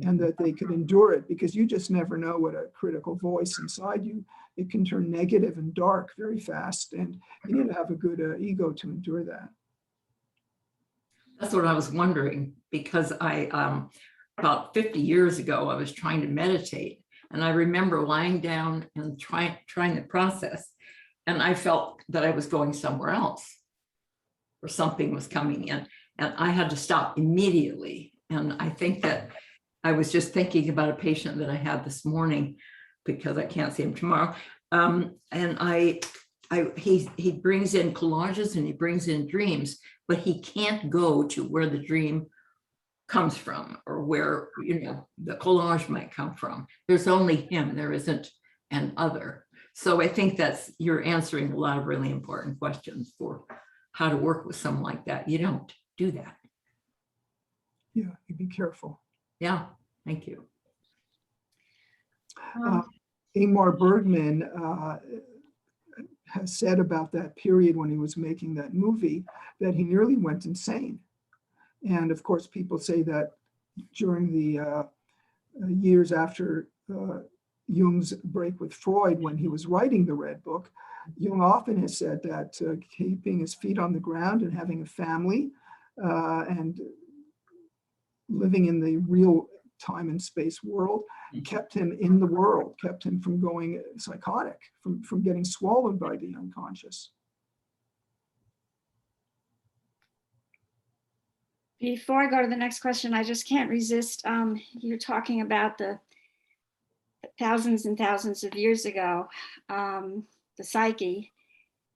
and that they could endure it, because you just never know what a critical voice inside you, it can turn negative and dark very fast, and you need to have a good ego to endure that. That's what I was wondering, because about 50 years ago, I was trying to meditate, and I remember lying down and trying the process, and I felt that I was going somewhere else, or something was coming in, and I had to stop immediately. And I think that I was just thinking about a patient that I had this morning, because I can't see him tomorrow. And he brings in collages and he brings in dreams, but he can't go to where the dream comes from, or where, you know, the collage might come from. There's only him, there isn't an other. So I think that's, you're answering a lot of really important questions for how to work with someone like that. You don't do that. Yeah, you be careful. Yeah, thank you. Ingmar Bergman has said about that period when he was making that movie that he nearly went insane. And of course, people say that during the years after Jung's break with Freud, when he was writing the Red Book, Jung often has said that keeping his feet on the ground and having a family and living in the real time and space world kept him in the world, kept him from going psychotic, from getting swallowed by the unconscious. Before I go to the next question, I just can't resist. You're talking about the thousands and thousands of years ago, the psyche.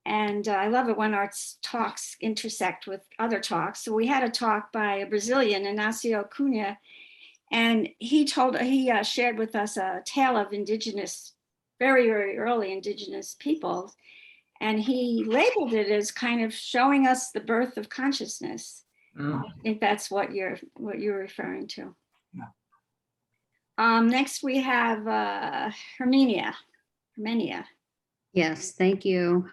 And I love it when our talks intersect with other talks. So we had a talk by a Brazilian, Inácio Cunha, and he shared with us a tale of indigenous, very, very early indigenous peoples. And he labeled it as kind of showing us the birth of consciousness. I think that's what you're referring to. Yeah. Next we have Hermenia. Yes, thank you.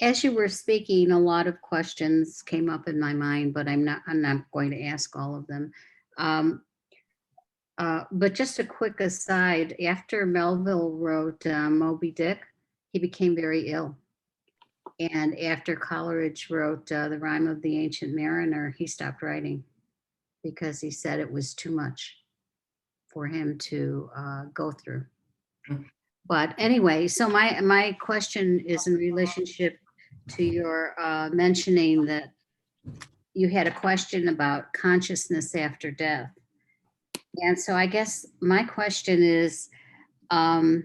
As you were speaking, a lot of questions came up in my mind, but I'm not going to ask all of them. But just a quick aside, after Melville wrote Moby Dick, he became very ill. And after Coleridge wrote The Rime of the Ancient Mariner, he stopped writing because he said it was too much for him to go through. But anyway, so my question is in relationship to your mentioning that you had a question about consciousness after death. And so I guess my question is, the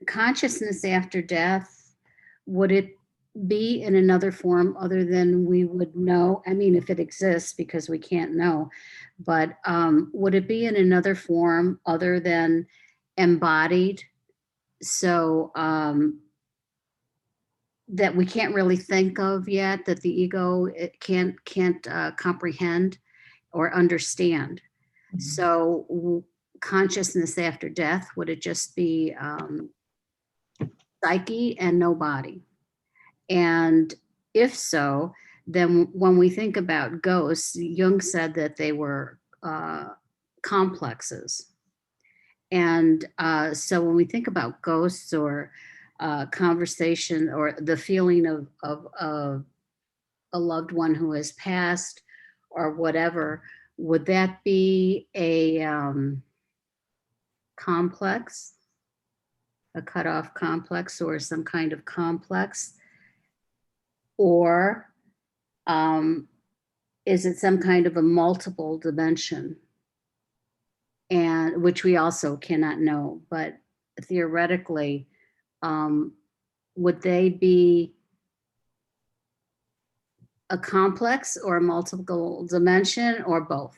consciousness after death, would it be in another form other than we would know? I mean, if it exists, because we can't know, but would it be in another form other than embodied? So that we can't really think of yet, that the ego can't comprehend or understand. Mm-hmm. So consciousness after death, would it just be psyche and no body? And if so, then when we think about ghosts, Jung said that they were complexes. And so when we think about ghosts or conversation or the feeling of a loved one who has passed or whatever, would that be a complex, a cutoff complex or some kind of complex? Or is it some kind of a multiple dimension? And which we also cannot know, but theoretically, would they be a complex or a multiple dimension or both?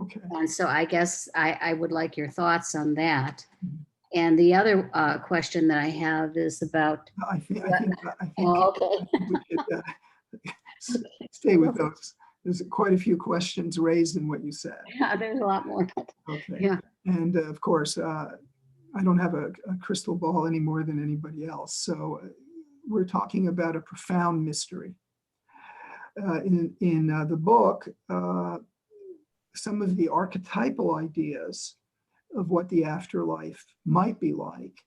Okay. And so I guess I would like your thoughts on that. Mhm. And the other question that I have is about, I think oh, okay. we should stay with those. There's quite a few questions raised in what you said. Yeah, there's a lot more. Okay. Yeah. And of course, I don't have a crystal ball any more than anybody else. So we're talking about a profound mystery. In the book, some of the archetypal ideas of what the afterlife might be like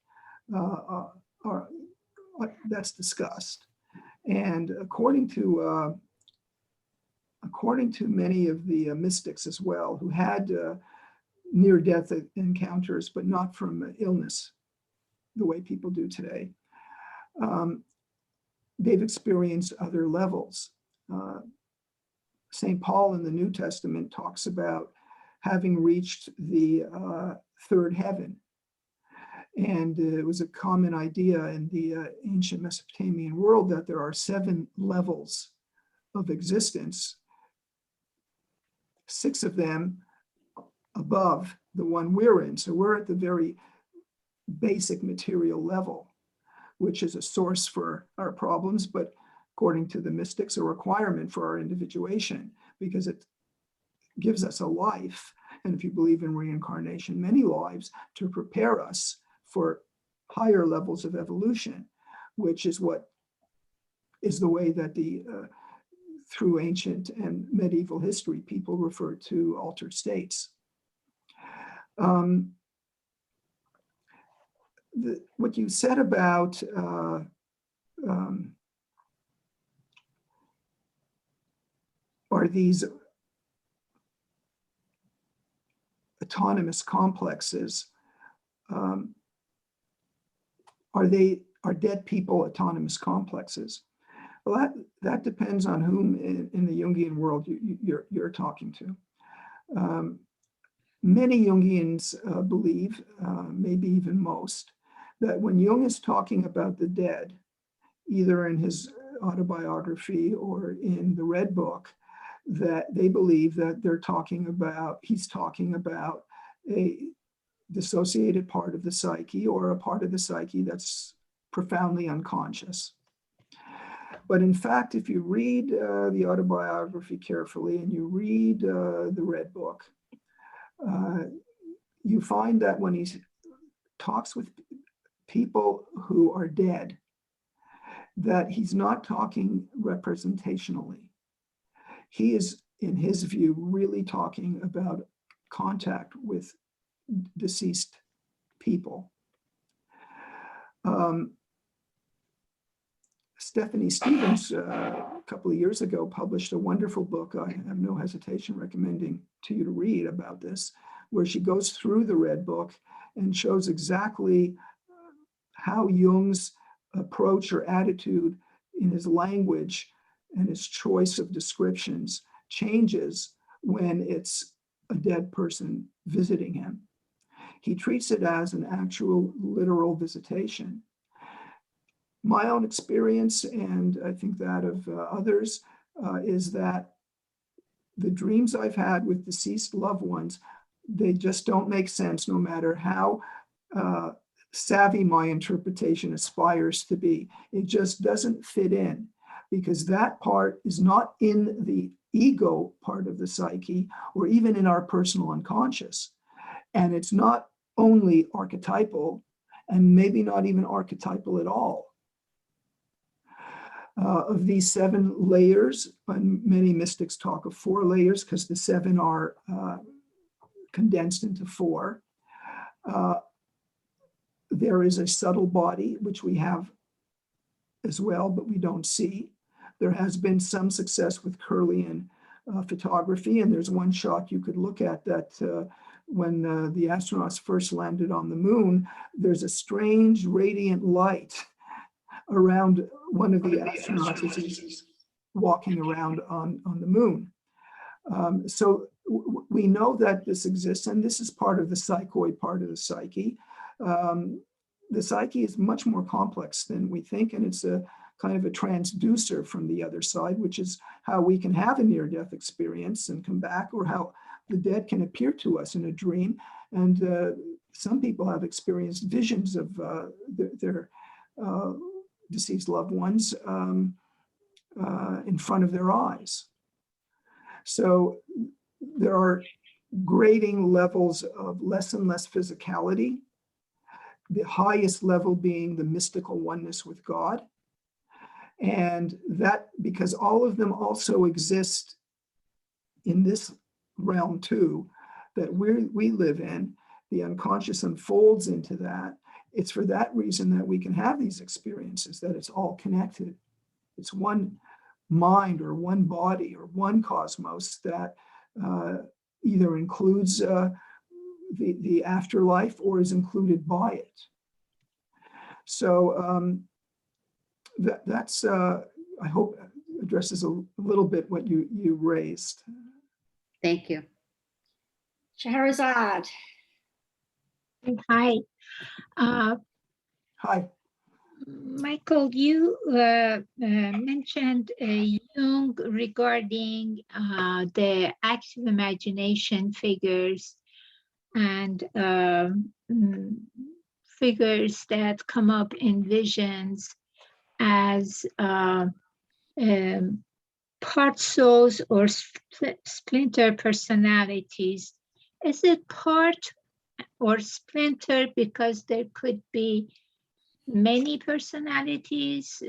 that's discussed. And according to many of the mystics as well, who had near-death encounters, but not from illness, the way people do today, they've experienced other levels. St. Paul in the New Testament talks about having reached the third heaven. And it was a common idea in the ancient Mesopotamian world that there are 7 levels of existence, 6 of them above the one we're in. So we're at the very basic material level, which is a source for our problems, but according to the mystics, a requirement for our individuation, because it gives us a life. And if you believe in reincarnation, many lives to prepare us for higher levels of evolution, which is what is the way that through ancient and medieval history, people refer to altered states. What you said about are these autonomous complexes, are dead people autonomous complexes? Well, that depends on whom in the Jungian world you're talking to. Many Jungians believe, maybe even most, that when Jung is talking about the dead, either in his autobiography or in the Red Book, that they believe that he's talking about a dissociated part of the psyche, or a part of the psyche that's profoundly unconscious. But in fact, if you read the autobiography carefully and you read the Red Book, you find that when he talks with people who are dead, that he's not talking representationally. He is, in his view, really talking about contact with deceased people. Stephanie Stevens, a couple of years ago, published a wonderful book I have no hesitation recommending to you to read about this, where she goes through the Red Book and shows exactly how Jung's approach or attitude in his language and his choice of descriptions changes when it's a dead person visiting him. He treats it as an actual literal visitation. My own experience, and I think that of others, is that the dreams I've had with deceased loved ones, they just don't make sense, no matter how savvy my interpretation aspires to be. It just doesn't fit in, because that part is not in the ego part of the psyche, or even in our personal unconscious. And it's not only archetypal, and maybe not even archetypal at all. Of these 7 layers, and many mystics talk of 4 layers because the 7 are condensed into 4. There is a subtle body, which we have as well, but we don't see. There has been some success with Kirlian photography, and there's one shot you could look at that when the astronauts first landed on the moon, there's a strange radiant light around one of the astronauts as he's walking around on the moon. So we know that this exists, and this is part of the psychoid part of the psyche. the psyche is much more complex than we think, and it's a kind of a transducer from the other side, which is how we can have a near-death experience and come back, or how the dead can appear to us in a dream. And some people have experienced visions of their deceased loved ones in front of their eyes. So there are grading levels of less and less physicality, the highest level being the mystical oneness with God. And that, because all of them also exist in this realm too, that we live in, the unconscious unfolds into that. It's for that reason that we can have these experiences, that it's all connected. It's one mind or one body or one cosmos that either includes the afterlife or is included by it. So that's, I hope addresses a little bit what you raised. Thank you. Shahrazad. Hi. Hi. Michael, you mentioned Jung regarding the active imagination figures and figures that come up in visions as part souls or splinter personalities. Is it part or splinter because there could be many personalities,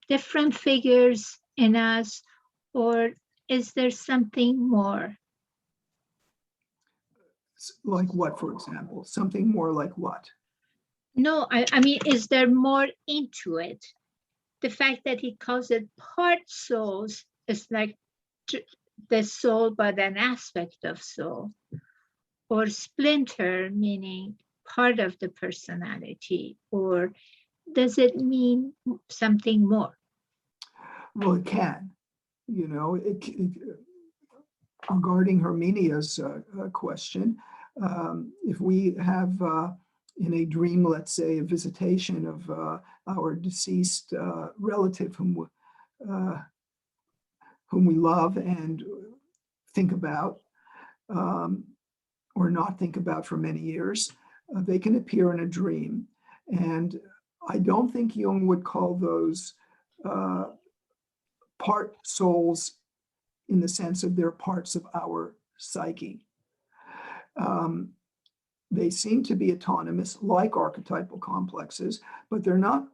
different figures in us, or is there something more? Like what, for example? Something more like what? No, I mean, is there more into it? The fact that he calls it part souls is like the soul, but an aspect of soul. Or splinter, meaning part of the personality, or does it mean something more? Well, it can, you know, regarding Herminia's question, if we have in a dream, let's say, a visitation of our deceased relative whom we love and think about, or not think about for many years, they can appear in a dream. And I don't think Jung would call those part souls in the sense of they're parts of our psyche. They seem to be autonomous, like archetypal complexes, but they're not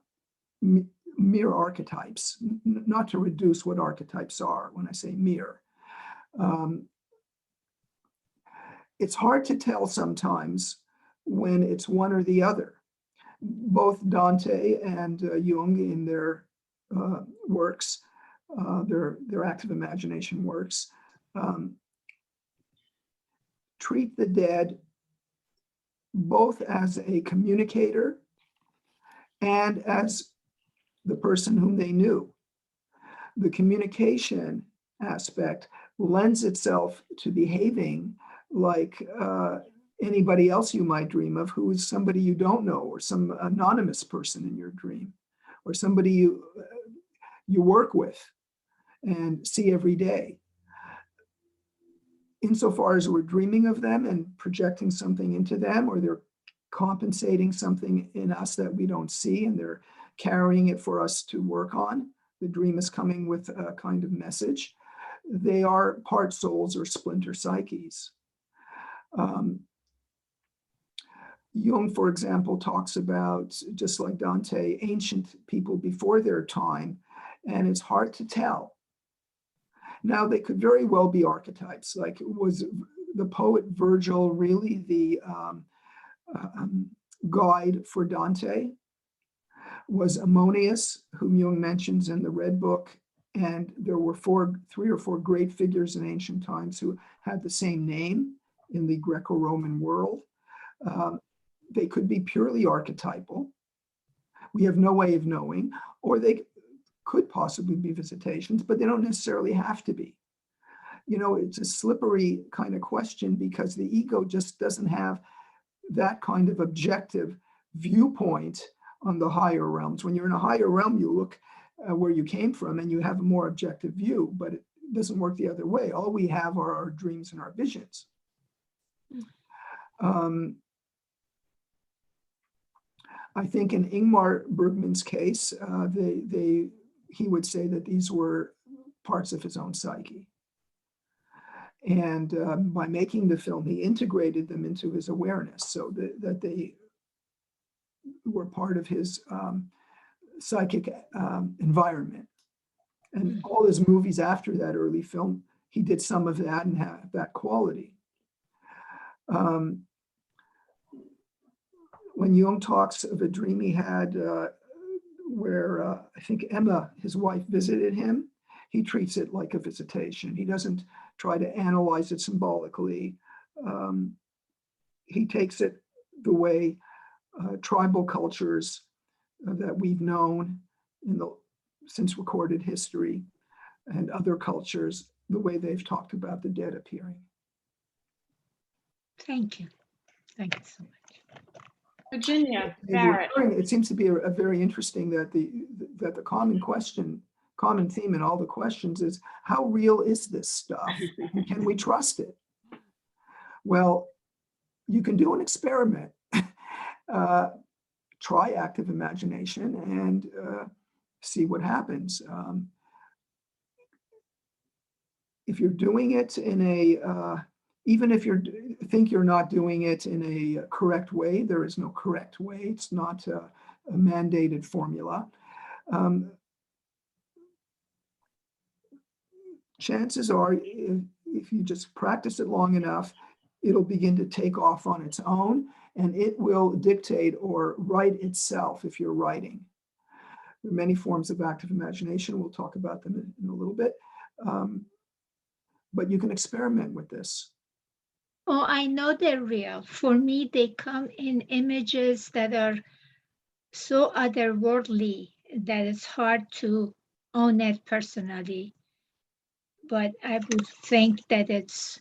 mere archetypes, not to reduce what archetypes are when I say mere. It's hard to tell sometimes when it's one or the other. Both Dante and Jung in their works, their active imagination works, treat the dead both as a communicator and as the person whom they knew. The communication aspect lends itself to behaving like anybody else you might dream of, who is somebody you don't know, or some anonymous person in your dream, or somebody you work with and see every day. Insofar as we're dreaming of them and projecting something into them, or they're compensating something in us that we don't see and they're carrying it for us to work on, the dream is coming with a kind of message. They are part souls or splinter psyches. Jung, for example, talks about, just like Dante, ancient people before their time, and it's hard to tell. Now, they could very well be archetypes, like was the poet Virgil really the guide for Dante? Was Ammonius, whom Jung mentions in the Red Book, and there were three or four great figures in ancient times who had the same name in the Greco-Roman world. They could be purely archetypal. We have no way of knowing, or they could possibly be visitations, but they don't necessarily have to be. You know, it's a slippery kind of question because the ego just doesn't have that kind of objective viewpoint on the higher realms. When you're in a higher realm, you look where you came from and you have a more objective view, but it doesn't work the other way. All we have are our dreams and our visions. I think in Ingmar Bergman's case, he would say that these were parts of his own psyche. And by making the film, he integrated them into his awareness so that they were part of his psychic environment. And all his movies after that early film, he did some of that and had that quality. When Jung talks of a dream he had where I think Emma, his wife, visited him, he treats it like a visitation. He doesn't try to analyze it symbolically. He takes it the way tribal cultures that we've known since recorded history and other cultures, the way they've talked about the dead appearing. Thank you. Thank you so much. Virginia And Barrett. it seems to be a very interesting that the common theme in all the questions is, how real is this stuff? And can we trust it? Well, you can do an experiment. Try active imagination and see what happens. If you're doing it in a, even if you think you're not doing it in a correct way, there is no correct way. It's not a mandated formula. Chances are, if you just practice it long enough, it'll begin to take off on its own, and it will dictate or write itself if you're writing. There are many forms of active imagination. We'll talk about them in a little bit. But you can experiment with this. Oh, I know they're real. For me, they come in images that are so otherworldly that it's hard to own it personally. But I would think that it's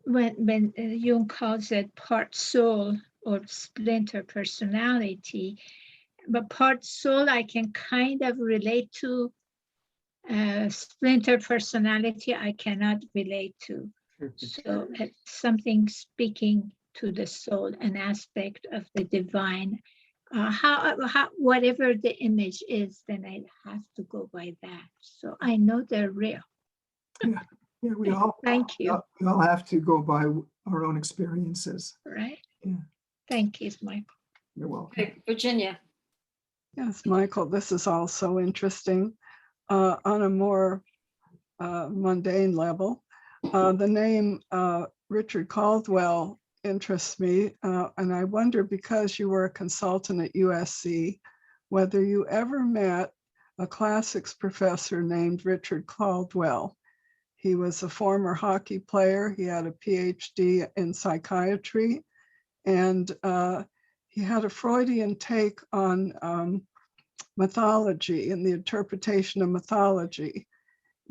when Jung calls it part soul or splinter personality, but part soul I can kind of relate to. Splinter personality I cannot relate to. So it's something speaking to the soul, an aspect of the divine. Whatever the image is, then I have to go by that. So I know they're real. Yeah, we all, Thank you. we all have to go by our own experiences. Right? Yeah. Thank you, Michael. You're welcome. Okay, Virginia. Yes, Michael, this is all so interesting. On a more mundane level, the name Richard Caldwell interests me, and I wonder, because you were a consultant at USC, whether you ever met a classics professor named Richard Caldwell. He was a former hockey player. He had a PhD in psychiatry, and he had a Freudian take on mythology and the interpretation of mythology,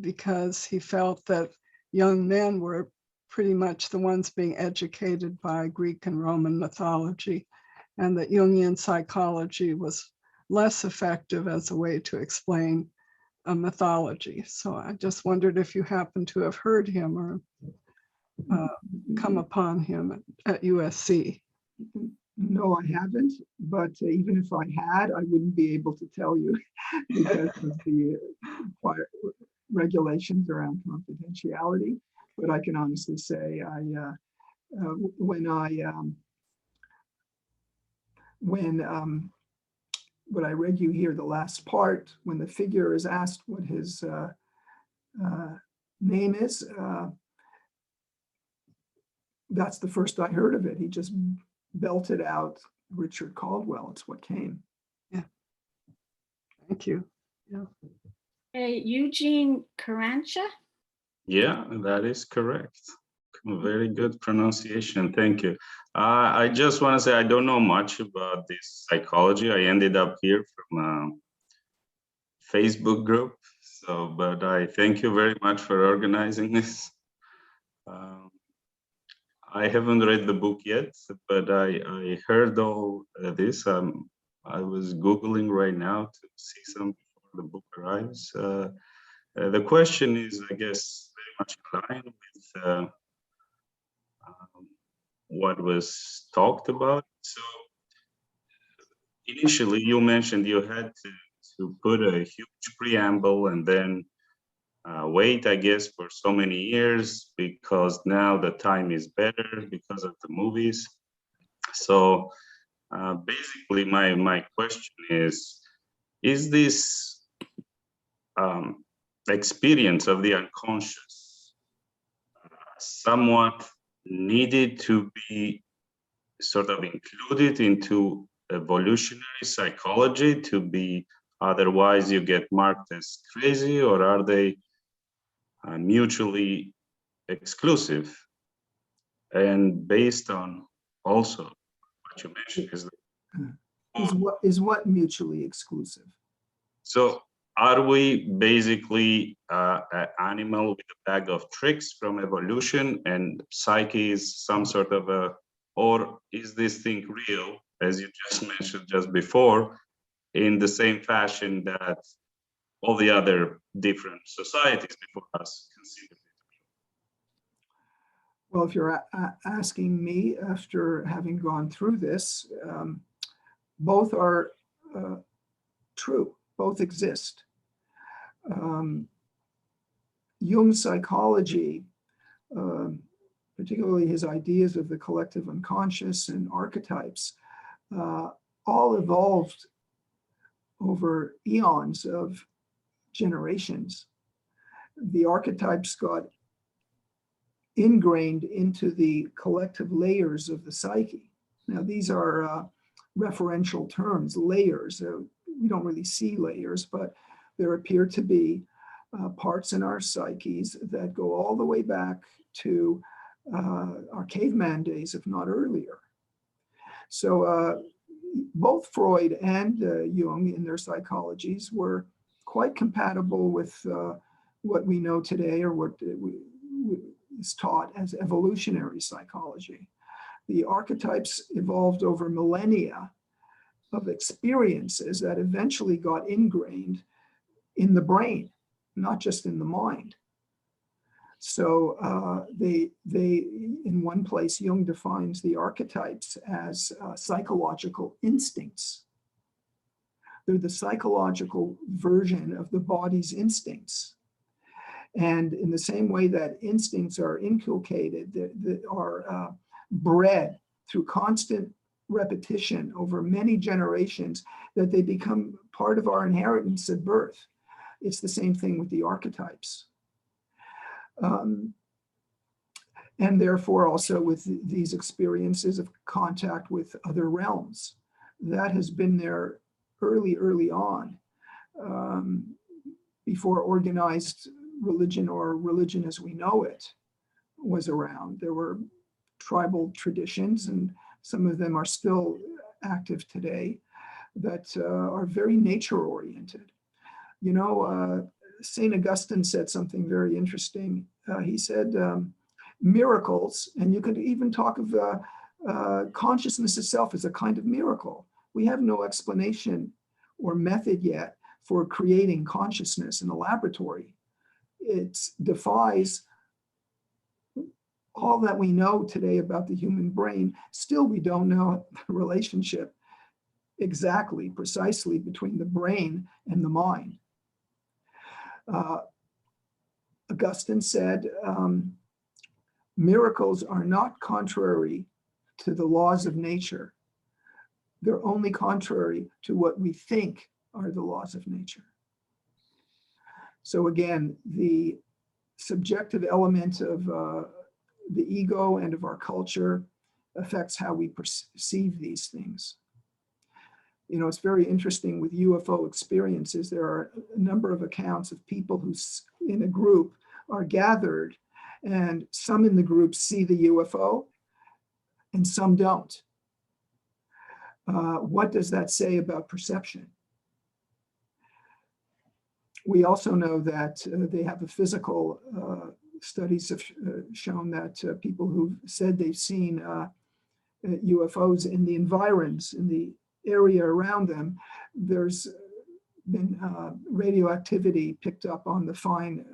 because he felt that young men were pretty much the ones being educated by Greek and Roman mythology, and that Jungian psychology was less effective as a way to explain a mythology. So I just wondered if you happen to have heard him or come upon him at USC. No, I haven't, but even if I had, I wouldn't be able to tell you because of the regulations around confidentiality. But I can honestly say, when I read you here, the last part, when the figure is asked what his name is, that's the first I heard of it. He just belted out Richard Caldwell. It's what came. Yeah. Thank you. Yeah. Hey, Eugene Carancha. Yeah, that is correct. Very good pronunciation. Thank you. I just want to say I don't know much about this psychology. I ended up here from a Facebook group. So, but I thank you very much for organizing this. I haven't read the book yet, but I heard all this. I was Googling right now to see some before the book arrives. The question is, I guess, very much in line with what was talked about. So initially, you mentioned you had to put a huge preamble and then wait, I guess, for so many years because now the time is better because of the movies. So basically, my question is this experience of the unconscious somewhat needed to be sort of included into evolutionary psychology to be, otherwise you get marked as crazy, or are they mutually exclusive? And based on also what you mentioned Is what mutually exclusive? so are we basically an animal with a bag of tricks from evolution, and psyche is some sort of a, or is this thing real, as you just mentioned just before, in the same fashion that all the other different societies before us considered it? Well, if you're asking me after having gone through this, both are true, both exist. Jung's psychology, particularly his ideas of the collective unconscious and archetypes, all evolved over eons of generations. The archetypes got ingrained into the collective layers of the psyche. Now, these are referential terms, layers. We don't really see layers, but there appear to be parts in our psyches that go all the way back to our caveman days, if not earlier. So both Freud and Jung in their psychologies were quite compatible with what we know today, or what is taught as evolutionary psychology. The archetypes evolved over millennia of experiences that eventually got ingrained in the brain, not just in the mind. So they in one place, Jung defines the archetypes as psychological instincts. They're the psychological version of the body's instincts. And in the same way that instincts are inculcated, that are bred through constant repetition over many generations, that they become part of our inheritance at birth. It's the same thing with the archetypes. And therefore also with these experiences of contact with other realms. That has been there early on, before organized religion, or religion as we know it, was around. There were tribal traditions, and some of them are still active today, that are very nature oriented. You know, St. Augustine said something very interesting. He said, miracles, and you could even talk of consciousness itself as a kind of miracle. We have no explanation or method yet for creating consciousness in a laboratory. It defies all that we know today about the human brain. Still, we don't know the relationship exactly, precisely between the brain and the mind. Augustine said, miracles are not contrary to the laws of nature. They're only contrary to what we think are the laws of nature. So again, the subjective element of the ego and of our culture affects how we perceive these things. You know, it's very interesting with UFO experiences. There are a number of accounts of people who in a group are gathered, and some in the group see the UFO and some don't. What does that say about perception? We also know that they have a physical studies have shown that people who've said they've seen UFOs in the environs, in the area around them, there's been radioactivity picked up on the fine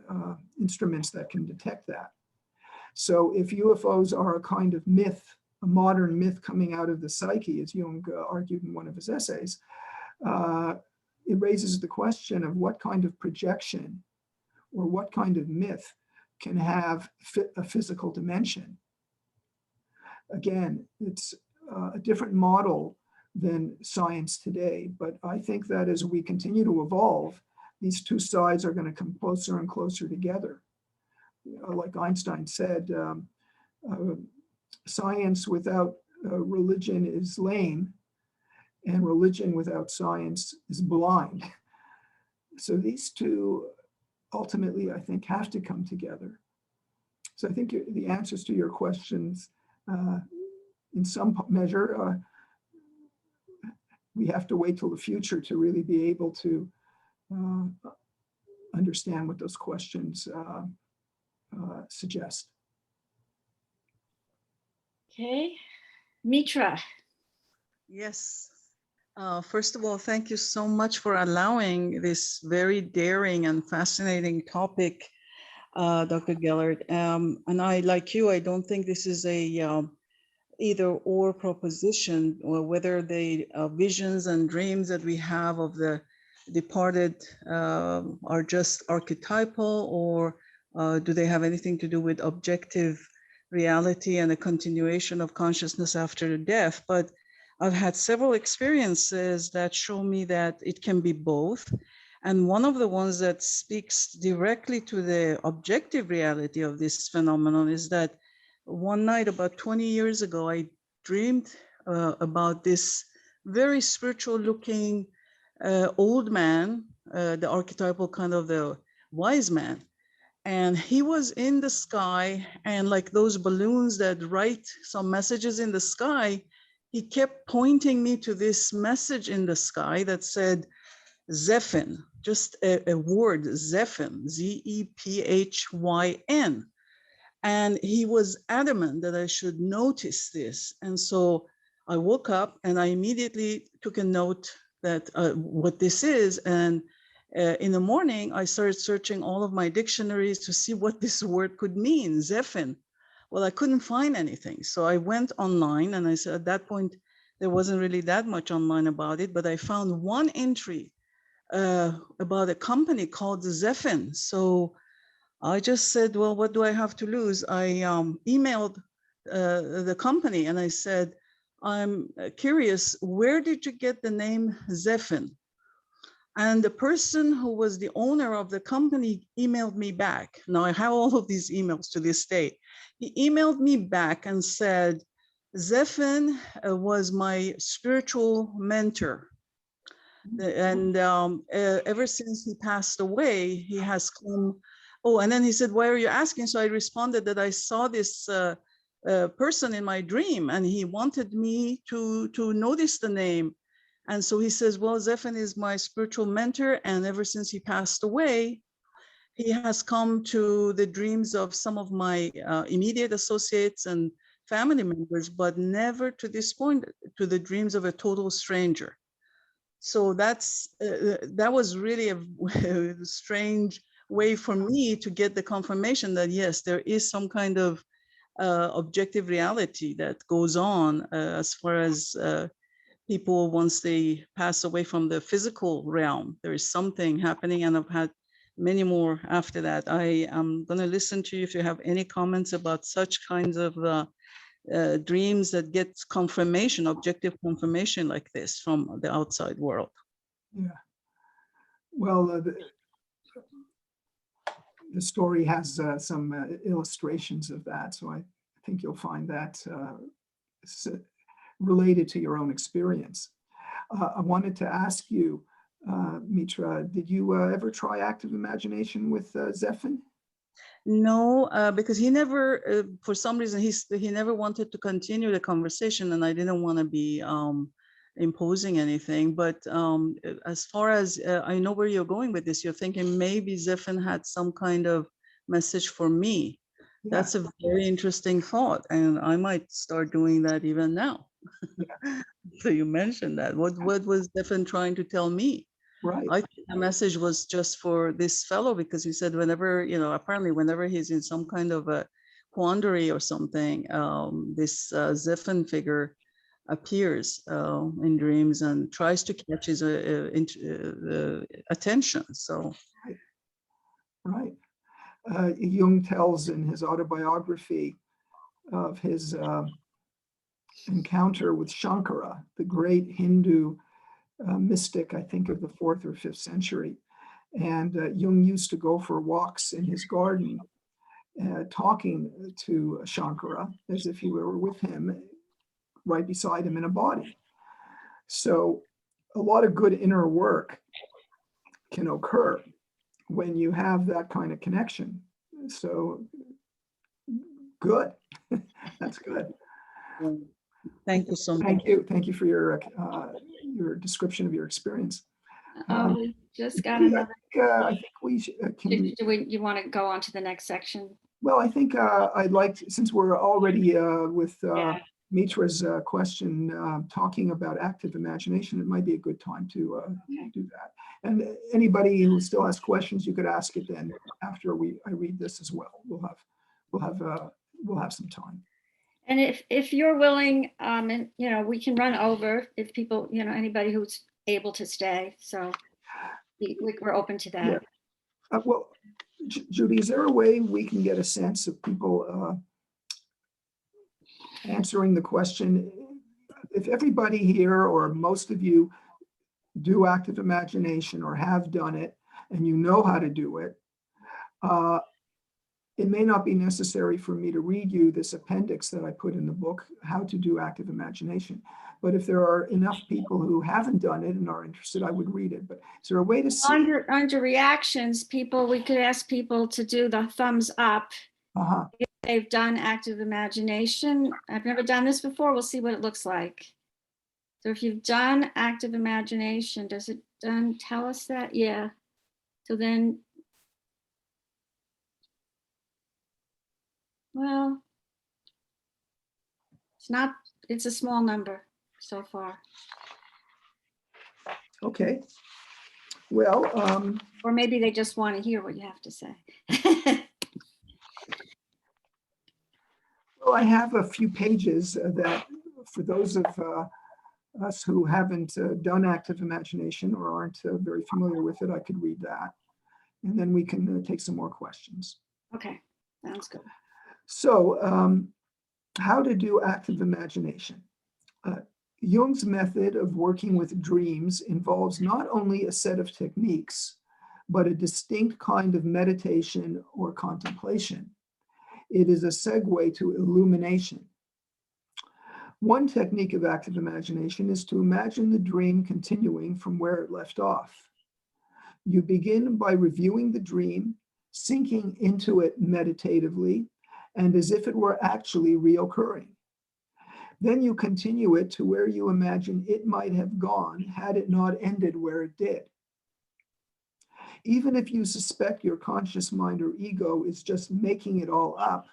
instruments that can detect that. So if UFOs are a kind of myth, a modern myth coming out of the psyche, as Jung argued in one of his essays, it raises the question of what kind of projection or what kind of myth can have a physical dimension. Again, it's a different model than science today, but I think that as we continue to evolve, these two sides are going to come closer and closer together. Like Einstein said, science without religion is lame, and religion without science is blind. So these two ultimately, I think, have to come together. So I think the answers to your questions, in some measure, we have to wait till the future to really be able to understand what those questions suggest. Okay, Mitra. Yes. First of all, thank you so much for allowing this very daring and fascinating topic, Dr. Gellert. And I, like you, I don't think this is a either or proposition, or whether the visions and dreams that we have of the departed are just archetypal, or do they have anything to do with objective reality and a continuation of consciousness after death. But I've had several experiences that show me that it can be both. And one of the ones that speaks directly to the objective reality of this phenomenon is that one night about 20 years ago, I dreamed about this very spiritual looking old man, the archetypal kind of the wise man. And he was in the sky, and like those balloons that write some messages in the sky, he kept pointing me to this message in the sky that said, Zephyn, just a word, Zephyn, Z-E-P-H-Y-N. And he was adamant that I should notice this. And so I woke up and I immediately took a note that what this is. And in the morning, I started searching all of my dictionaries to see what this word could mean, Zephyn. Well, I couldn't find anything. So I went online, and I said at that point, there wasn't really that much online about it, but I found one entry about a company called Zephyn. So I just said, well, what do I have to lose? I emailed the company and I said, I'm curious, where did you get the name Zephyn? And the person who was the owner of the company emailed me back. Now I have all of these emails to this day. He emailed me back and said, Zephyn was my spiritual mentor. And ever since he passed away, he has come. Oh, and then he said, why are you asking? So I responded that I saw this person in my dream, and he wanted me to notice the name. And so he says, well, Zephyn is my spiritual mentor. And ever since he passed away, he has come to the dreams of some of my immediate associates and family members, but never to this point to the dreams of a total stranger. So that was really a strange way for me to get the confirmation that, yes, there is some kind of objective reality that goes on as far as people, once they pass away from the physical realm, there is something happening. And I've had many more after that. I am going to listen to you if you have any comments about such kinds of dreams that get confirmation, objective confirmation like this from the outside world. Yeah. Well, the story has some illustrations of that. So I think you'll find that related to your own experience. I wanted to ask you, Mitra, did you ever try active imagination with Zephyn? No, because he never, for some reason, he never wanted to continue the conversation, and I didn't want to be imposing anything. But as far as I know where you're going with this, you're thinking maybe Zephyn had some kind of message for me. That's a very interesting thought, and I might start doing that even now. So you mentioned that. What was Stefan trying to tell me? Right. I think the message was just for this fellow, because he said whenever, apparently whenever he's in some kind of a quandary or something, this Zephan figure appears in dreams and tries to catch his attention. So, Right. Jung tells in his autobiography of his encounter with Shankara, the great Hindu mystic, I think of the 4th or 5th century. And Jung used to go for walks in his garden, talking to Shankara as if he were with him, right beside him in a body. So a lot of good inner work can occur when you have that kind of connection. So good. That's good. thank you so much. Thank you. Thank you for your description of your experience. We just got I another. think we should, You want to go on to the next section? well, I think I'd like to, since we're already with Yeah. Mitra's question, talking about active imagination, it might be a good time to do that. And anybody who still has questions, you could ask it then after I read this as well. We'll have some time. And if you're willing, and we can run over if people, anybody who's able to stay. So we're open to that. Yeah. Well, Judy, is there a way we can get a sense of people answering the question? If everybody here or most of you do active imagination or have done it and you know how to do it, it may not be necessary for me to read you this appendix that I put in the book, How to Do Active Imagination. But if there are enough people who haven't done it and are interested, I would read it. But is there a way to see? Under reactions, we could ask people to do the thumbs up. If they've done active imagination. I've never done this before. We'll see what it looks like. So if you've done active imagination, does it tell us that? Yeah. So then, well, it's a small number so far. Okay. Well, or maybe they just want to hear what you have to say. well, I have a few pages that for those of us who haven't done active imagination or aren't very familiar with it, I could read that. And then we can take some more questions. Okay, sounds good. So how to do active imagination. Jung's method of working with dreams involves not only a set of techniques, but a distinct kind of meditation or contemplation. It is a segue to illumination. One technique of active imagination is to imagine the dream continuing from where it left off. You begin by reviewing the dream, sinking into it meditatively, and as if it were actually reoccurring. Then you continue it to where you imagine it might have gone had it not ended where it did. Even if you suspect your conscious mind or ego is just making it all up,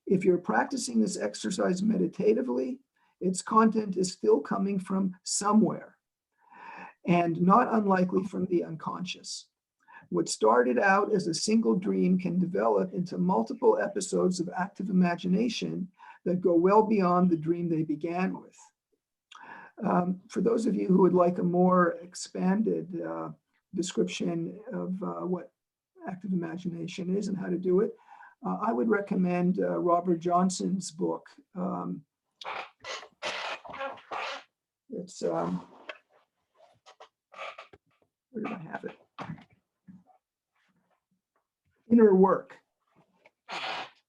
if you're practicing this exercise meditatively, its content is still coming from somewhere, and not unlikely from the unconscious. What started out as a single dream can develop into multiple episodes of active imagination that go well beyond the dream they began with. For those of you who would like a more expanded description of what active imagination is and how to do it, I would recommend Robert Johnson's book. It's, where did I have it? Inner Work,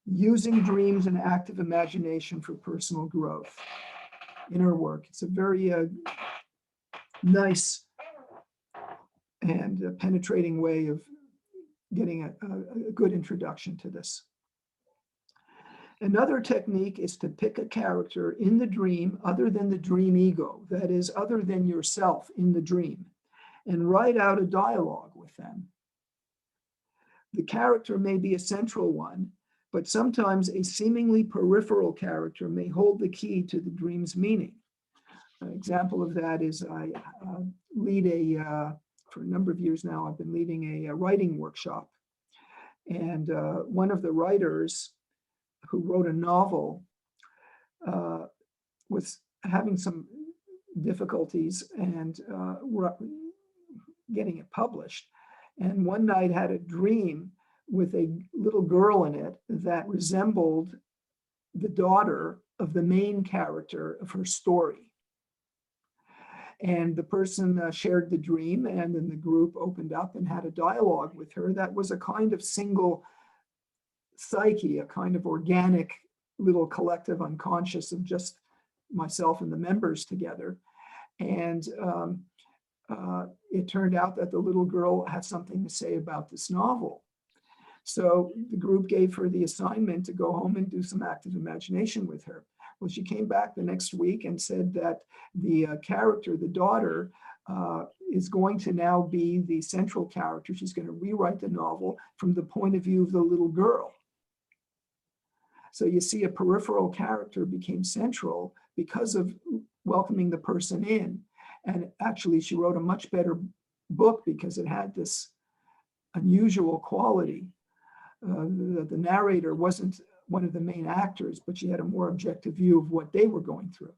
Using Dreams and Active Imagination for Personal Growth. Inner Work. It's a very nice and penetrating way of getting a good introduction to this. Another technique is to pick a character in the dream other than the dream ego, that is, other than yourself in the dream, and write out a dialogue with them. The character may be a central one, but sometimes a seemingly peripheral character may hold the key to the dream's meaning. An example of that is I lead for a number of years now, I've been leading a writing workshop. And one of the writers who wrote a novel was having some difficulties and getting it published. And one night had a dream with a little girl in it that resembled the daughter of the main character of her story. And the person shared the dream, and then the group opened up and had a dialogue with her that was a kind of single psyche, a kind of organic little collective unconscious of just myself and the members together. And it turned out that the little girl had something to say about this novel. So the group gave her the assignment to go home and do some active imagination with her. Well, she came back the next week and said that the character, the daughter, is going to now be the central character. She's going to rewrite the novel from the point of view of the little girl. So you see, a peripheral character became central because of welcoming the person in. And actually, she wrote a much better book because it had this unusual quality. The narrator wasn't one of the main actors, but she had a more objective view of what they were going through.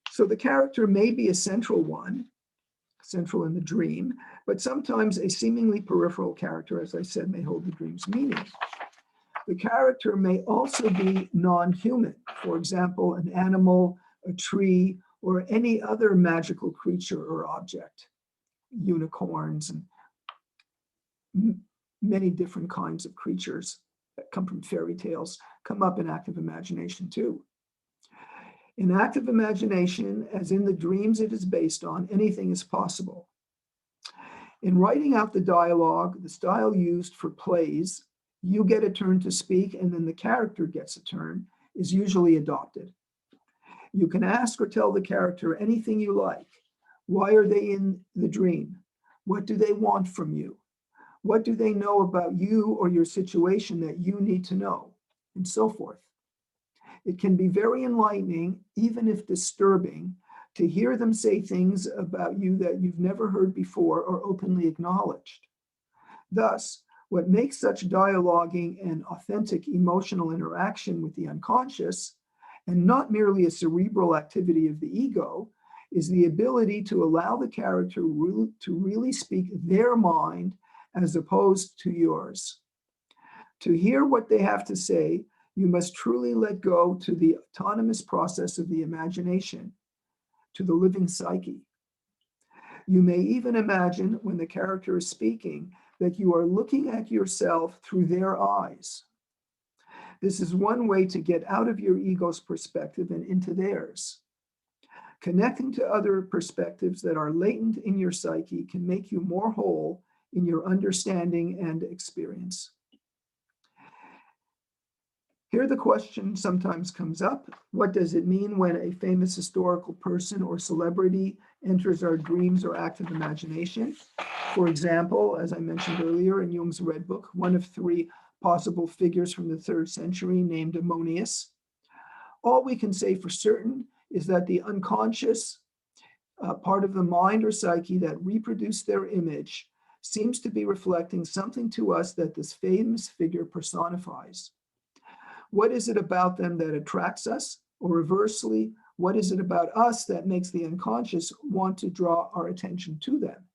So the character may be a central one, central in the dream, but sometimes a seemingly peripheral character, as I said, may hold the dream's meaning. The character may also be non-human, for example, an animal, a tree, or any other magical creature or object, unicorns and many different kinds of creatures that come from fairy tales come up in active imagination too. In active imagination, as in the dreams it is based on, anything is possible. In writing out the dialogue, the style used for plays, you get a turn to speak and then the character gets a turn, is usually adopted. You can ask or tell the character anything you like. Why are they in the dream? What do they want from you? What do they know about you or your situation that you need to know? And so forth. It can be very enlightening, even if disturbing, to hear them say things about you that you've never heard before or openly acknowledged. Thus, what makes such dialoguing an authentic emotional interaction with the unconscious, and not merely a cerebral activity of the ego, is the ability to allow the character to really speak their mind as opposed to yours. To hear what they have to say, you must truly let go to the autonomous process of the imagination, to the living psyche. You may even imagine when the character is speaking that you are looking at yourself through their eyes. This is one way to get out of your ego's perspective and into theirs. Connecting to other perspectives that are latent in your psyche can make you more whole in your understanding and experience. Here the question sometimes comes up: what does it mean when a famous historical person or celebrity enters our dreams or active imagination? For example, as I mentioned earlier in Jung's Red Book, one of three possible figures from the 3rd century named Ammonius. All we can say for certain is that the unconscious part of the mind or psyche that reproduced their image seems to be reflecting something to us that this famous figure personifies. What is it about them that attracts us? Or reversely, what is it about us that makes the unconscious want to draw our attention to them?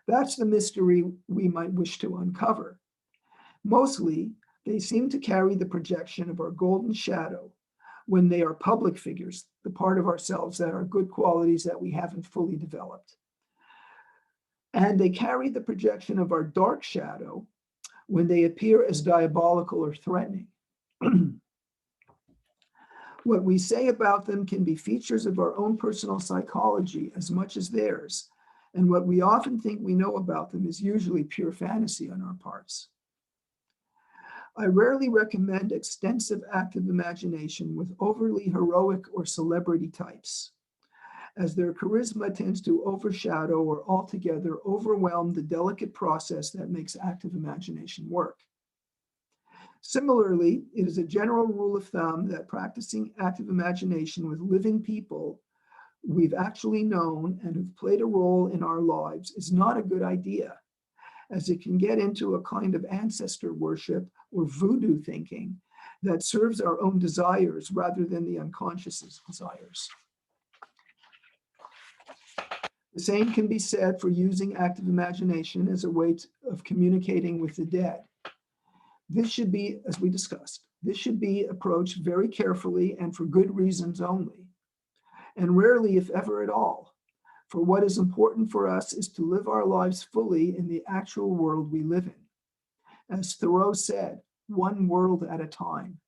That's the mystery we might wish to uncover. Mostly, they seem to carry the projection of our golden shadow when they are public figures, the part of ourselves that are good qualities that we haven't fully developed. And they carry the projection of our dark shadow when they appear as diabolical or threatening. What we say about them can be features of our own personal psychology as much as theirs, and what we often think we know about them is usually pure fantasy on our parts. I rarely recommend extensive active imagination with overly heroic or celebrity types. as their charisma tends to overshadow or altogether overwhelm the delicate process that makes active imagination work. Similarly, it is a general rule of thumb that practicing active imagination with living people we've actually known and who've played a role in our lives is not a good idea, as it can get into a kind of ancestor worship or voodoo thinking that serves our own desires rather than the unconscious's desires. The same can be said for using active imagination as a way of communicating with the dead. This should be, as we discussed, this should be approached very carefully and for good reasons only, and rarely, if ever at all. For what is important for us is to live our lives fully in the actual world we live in. As Thoreau said, one world at a time.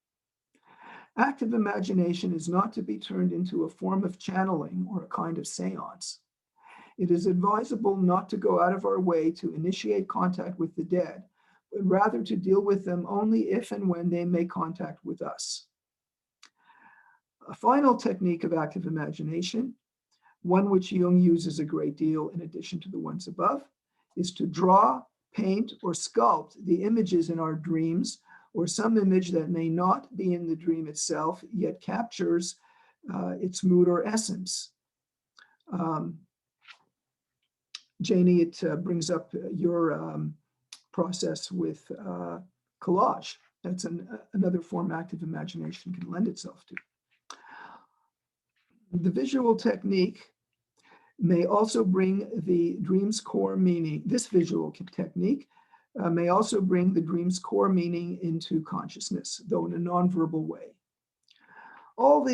Active imagination is not to be turned into a form of channeling or a kind of seance. It is advisable not to go out of our way to initiate contact with the dead, but rather to deal with them only if and when they make contact with us. A final technique of active imagination, one which Jung uses a great deal in addition to the ones above, is to draw, paint, or sculpt the images in our dreams, or some image that may not be in the dream itself, yet captures its mood or essence. Janie, it brings up your process with collage. That's another form active imagination can lend itself to. The visual technique may also bring the dream's core meaning. This visual technique may also bring the dream's core meaning into consciousness, though in a nonverbal way. All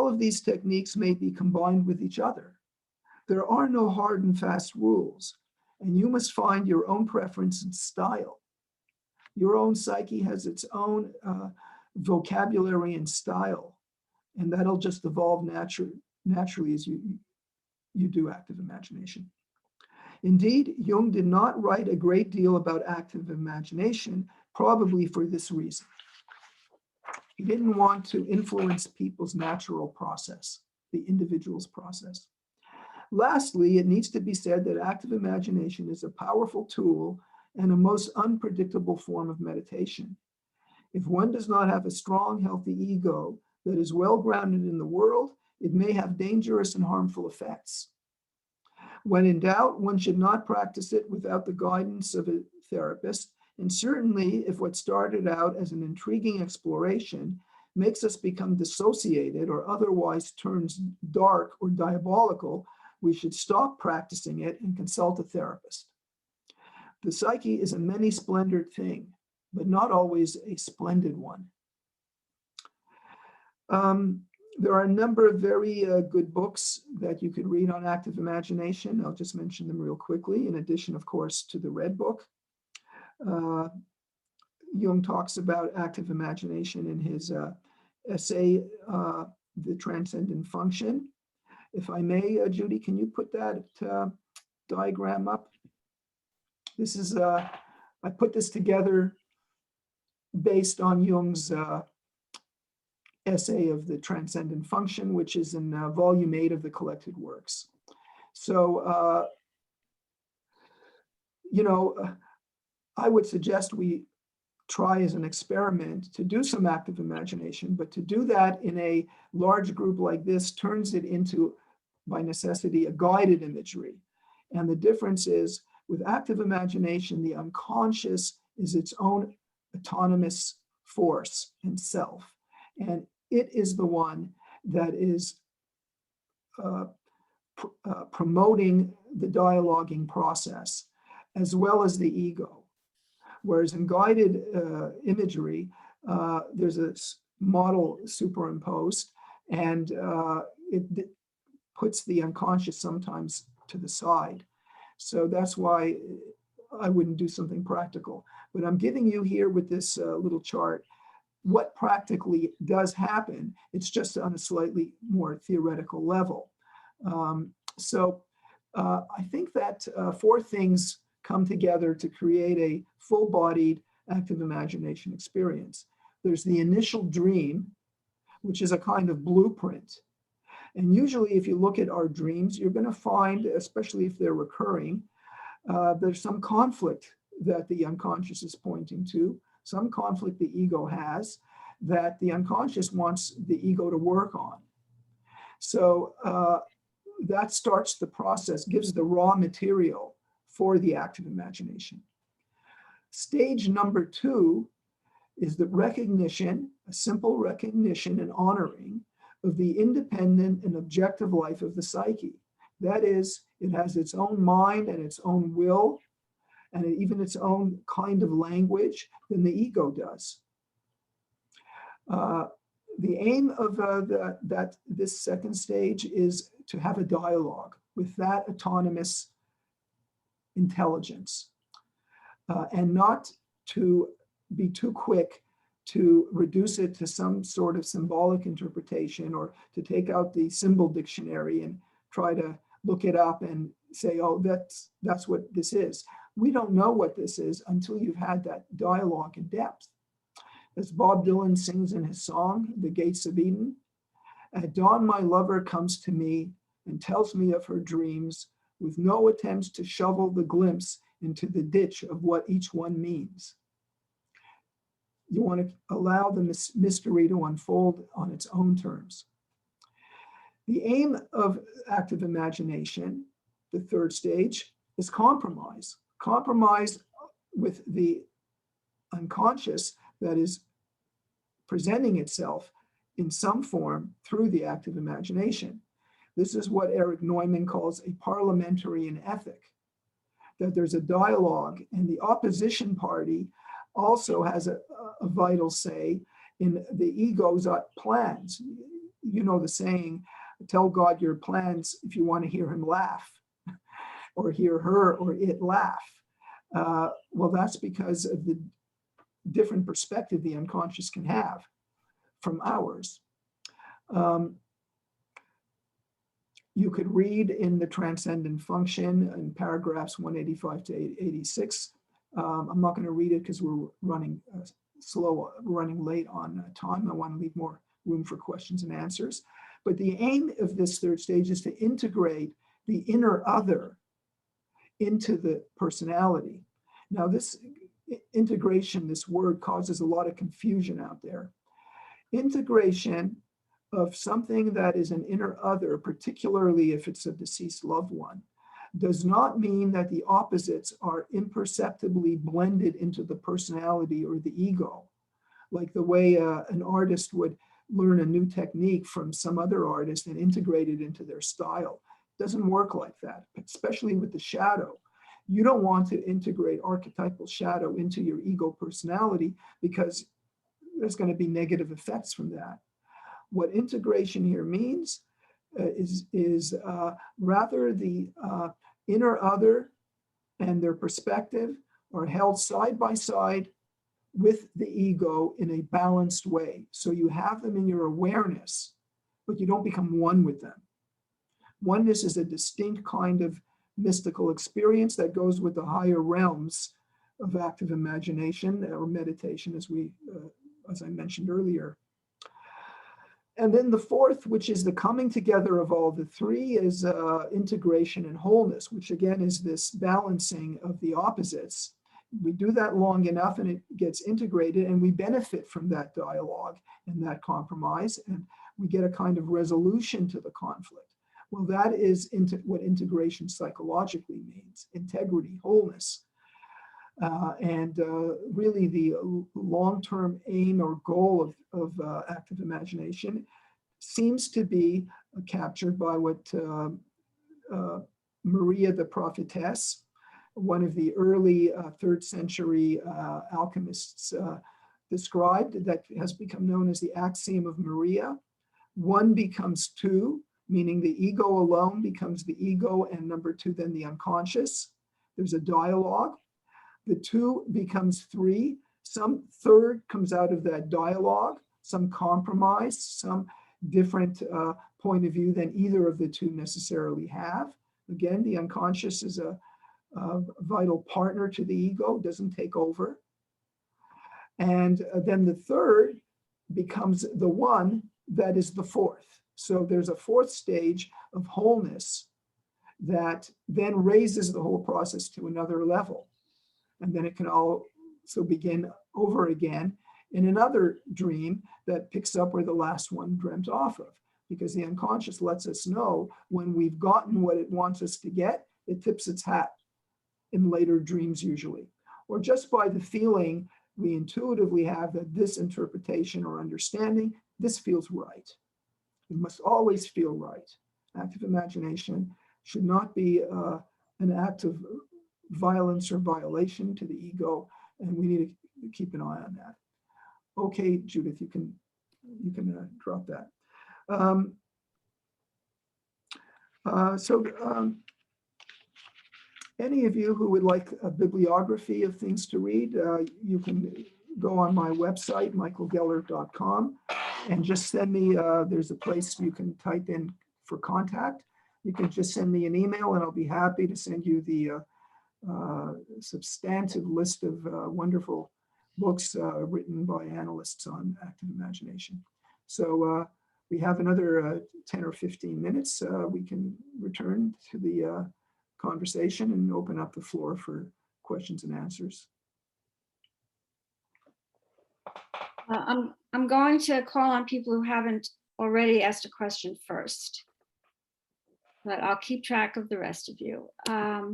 of these techniques may be combined with each other. There are no hard and fast rules, and you must find your own preference and style. Your own psyche has its own vocabulary and style, and that'll just evolve naturally as you do active imagination. Indeed, Jung did not write a great deal about active imagination, probably for this reason. He didn't want to influence people's natural process, the individual's process. Lastly, it needs to be said that active imagination is a powerful tool and a most unpredictable form of meditation. If one does not have a strong, healthy ego that is well grounded in the world, it may have dangerous and harmful effects. When in doubt, one should not practice it without the guidance of a therapist, and certainly if what started out as an intriguing exploration makes us become dissociated or otherwise turns dark or diabolical, we should stop practicing it and consult a therapist. The psyche is a many-splendored thing, but not always a splendid one. There are a number of very good books that you could read on active imagination. I'll just mention them real quickly, in addition, of course, to the Red Book. Jung talks about active imagination in his essay, The Transcendent Function. If I may, Judy, can you put that diagram up? This is, I put this together based on Jung's essay of The Transcendent Function, which is in volume 8 of the collected works. So, I would suggest we try as an experiment to do some active imagination, but to do that in a large group like this turns it into, by necessity, a guided imagery. And the difference is, with active imagination, the unconscious is its own autonomous force and self. And it is the one that is promoting the dialoguing process, as well as the ego. Whereas in guided imagery, there's a model superimposed, and it puts the unconscious sometimes to the side. So that's why I wouldn't do something practical. But I'm giving you here with this little chart what practically does happen. It's just on a slightly more theoretical level. So I think that 4 things come together to create a full-bodied active imagination experience. There's the initial dream, which is a kind of blueprint. And usually if you look at our dreams, you're going to find, especially if they're recurring, there's some conflict that the unconscious is pointing to, some conflict the ego has that the unconscious wants the ego to work on. So that starts the process, gives the raw material for the active imagination. Stage number 2 is the recognition, a simple recognition and honoring of the independent and objective life of the psyche. That is, it has its own mind and its own will, and even its own kind of language than the ego does. The aim of this second stage is to have a dialogue with that autonomous intelligence, and not to be too quick to reduce it to some sort of symbolic interpretation, or to take out the symbol dictionary and try to look it up and say, oh, that's what this is. We don't know what this is until you've had that dialogue in depth. As Bob Dylan sings in his song, The Gates of Eden, at dawn my lover comes to me and tells me of her dreams, with no attempts to shovel the glimpse into the ditch of what each one means. You want to allow the mystery to unfold on its own terms. The aim of active imagination, the third stage, is compromise. Compromise with the unconscious that is presenting itself in some form through the active imagination. This is what Eric Neumann calls a parliamentarian ethic, that there's a dialogue, and the opposition party also has a vital say in the ego's plans. You know the saying, tell God your plans if you want to hear him laugh, or hear her or it laugh. Well, that's because of the different perspective the unconscious can have from ours. You could read in the Transcendent Function in paragraphs 185 to 86. I'm not going to read it because we're running running late on time. I want to leave more room for questions and answers. But the aim of this third stage is to integrate the inner other into the personality. Now, this integration, this word, causes a lot of confusion out there. Integration of something that is an inner other, particularly if it's a deceased loved one, does not mean that the opposites are imperceptibly blended into the personality or the ego, like the way an artist would learn a new technique from some other artist and integrate it into their style. It doesn't work like that, especially with the shadow. You don't want to integrate archetypal shadow into your ego personality, because there's going to be negative effects from that. What integration here means is rather the inner other and their perspective are held side by side with the ego in a balanced way. So you have them in your awareness, but you don't become one with them. Oneness is a distinct kind of mystical experience that goes with the higher realms of active imagination or meditation, as I mentioned earlier. And then the fourth, which is the coming together of all the three, is integration and wholeness, which again is this balancing of the opposites. We do that long enough and it gets integrated, and we benefit from that dialogue and that compromise, and we get a kind of resolution to the conflict. Well, that is what integration psychologically means: integrity, wholeness. And really the long-term aim or goal of active imagination seems to be captured by what Maria the prophetess, one of the early 3rd century alchemists, described, that has become known as the axiom of Maria. One becomes two, meaning the ego alone becomes the ego, and number two, then the unconscious. There's a dialogue. The two becomes three. Some third comes out of that dialogue, some compromise, some different point of view than either of the two necessarily have. Again, the unconscious is a vital partner to the ego, doesn't take over. And then the third becomes the one that is the fourth. So there's a fourth stage of wholeness that then raises the whole process to another level. And then it can also begin over again in another dream that picks up where the last one dreamt off of, because the unconscious lets us know when we've gotten what it wants us to get, it tips its hat in later dreams usually, or just by the feeling we intuitively have that this interpretation or understanding, this feels right. It must always feel right. Active imagination should not be an act of violence or violation to the ego, and we need to keep an eye on that. Okay, Judith, you can drop that. Any of you who would like a bibliography of things to read, you can go on my website, michaelgellert.com, and just send me, there's a place you can type in for contact. You can just send me an email and I'll be happy to send you the substantive list of wonderful books written by analysts on active imagination. So we have another 10 or 15 minutes. We can return to the conversation and open up the floor for questions and answers. I'm going to call on people who haven't already asked a question first, but I'll keep track of the rest of you.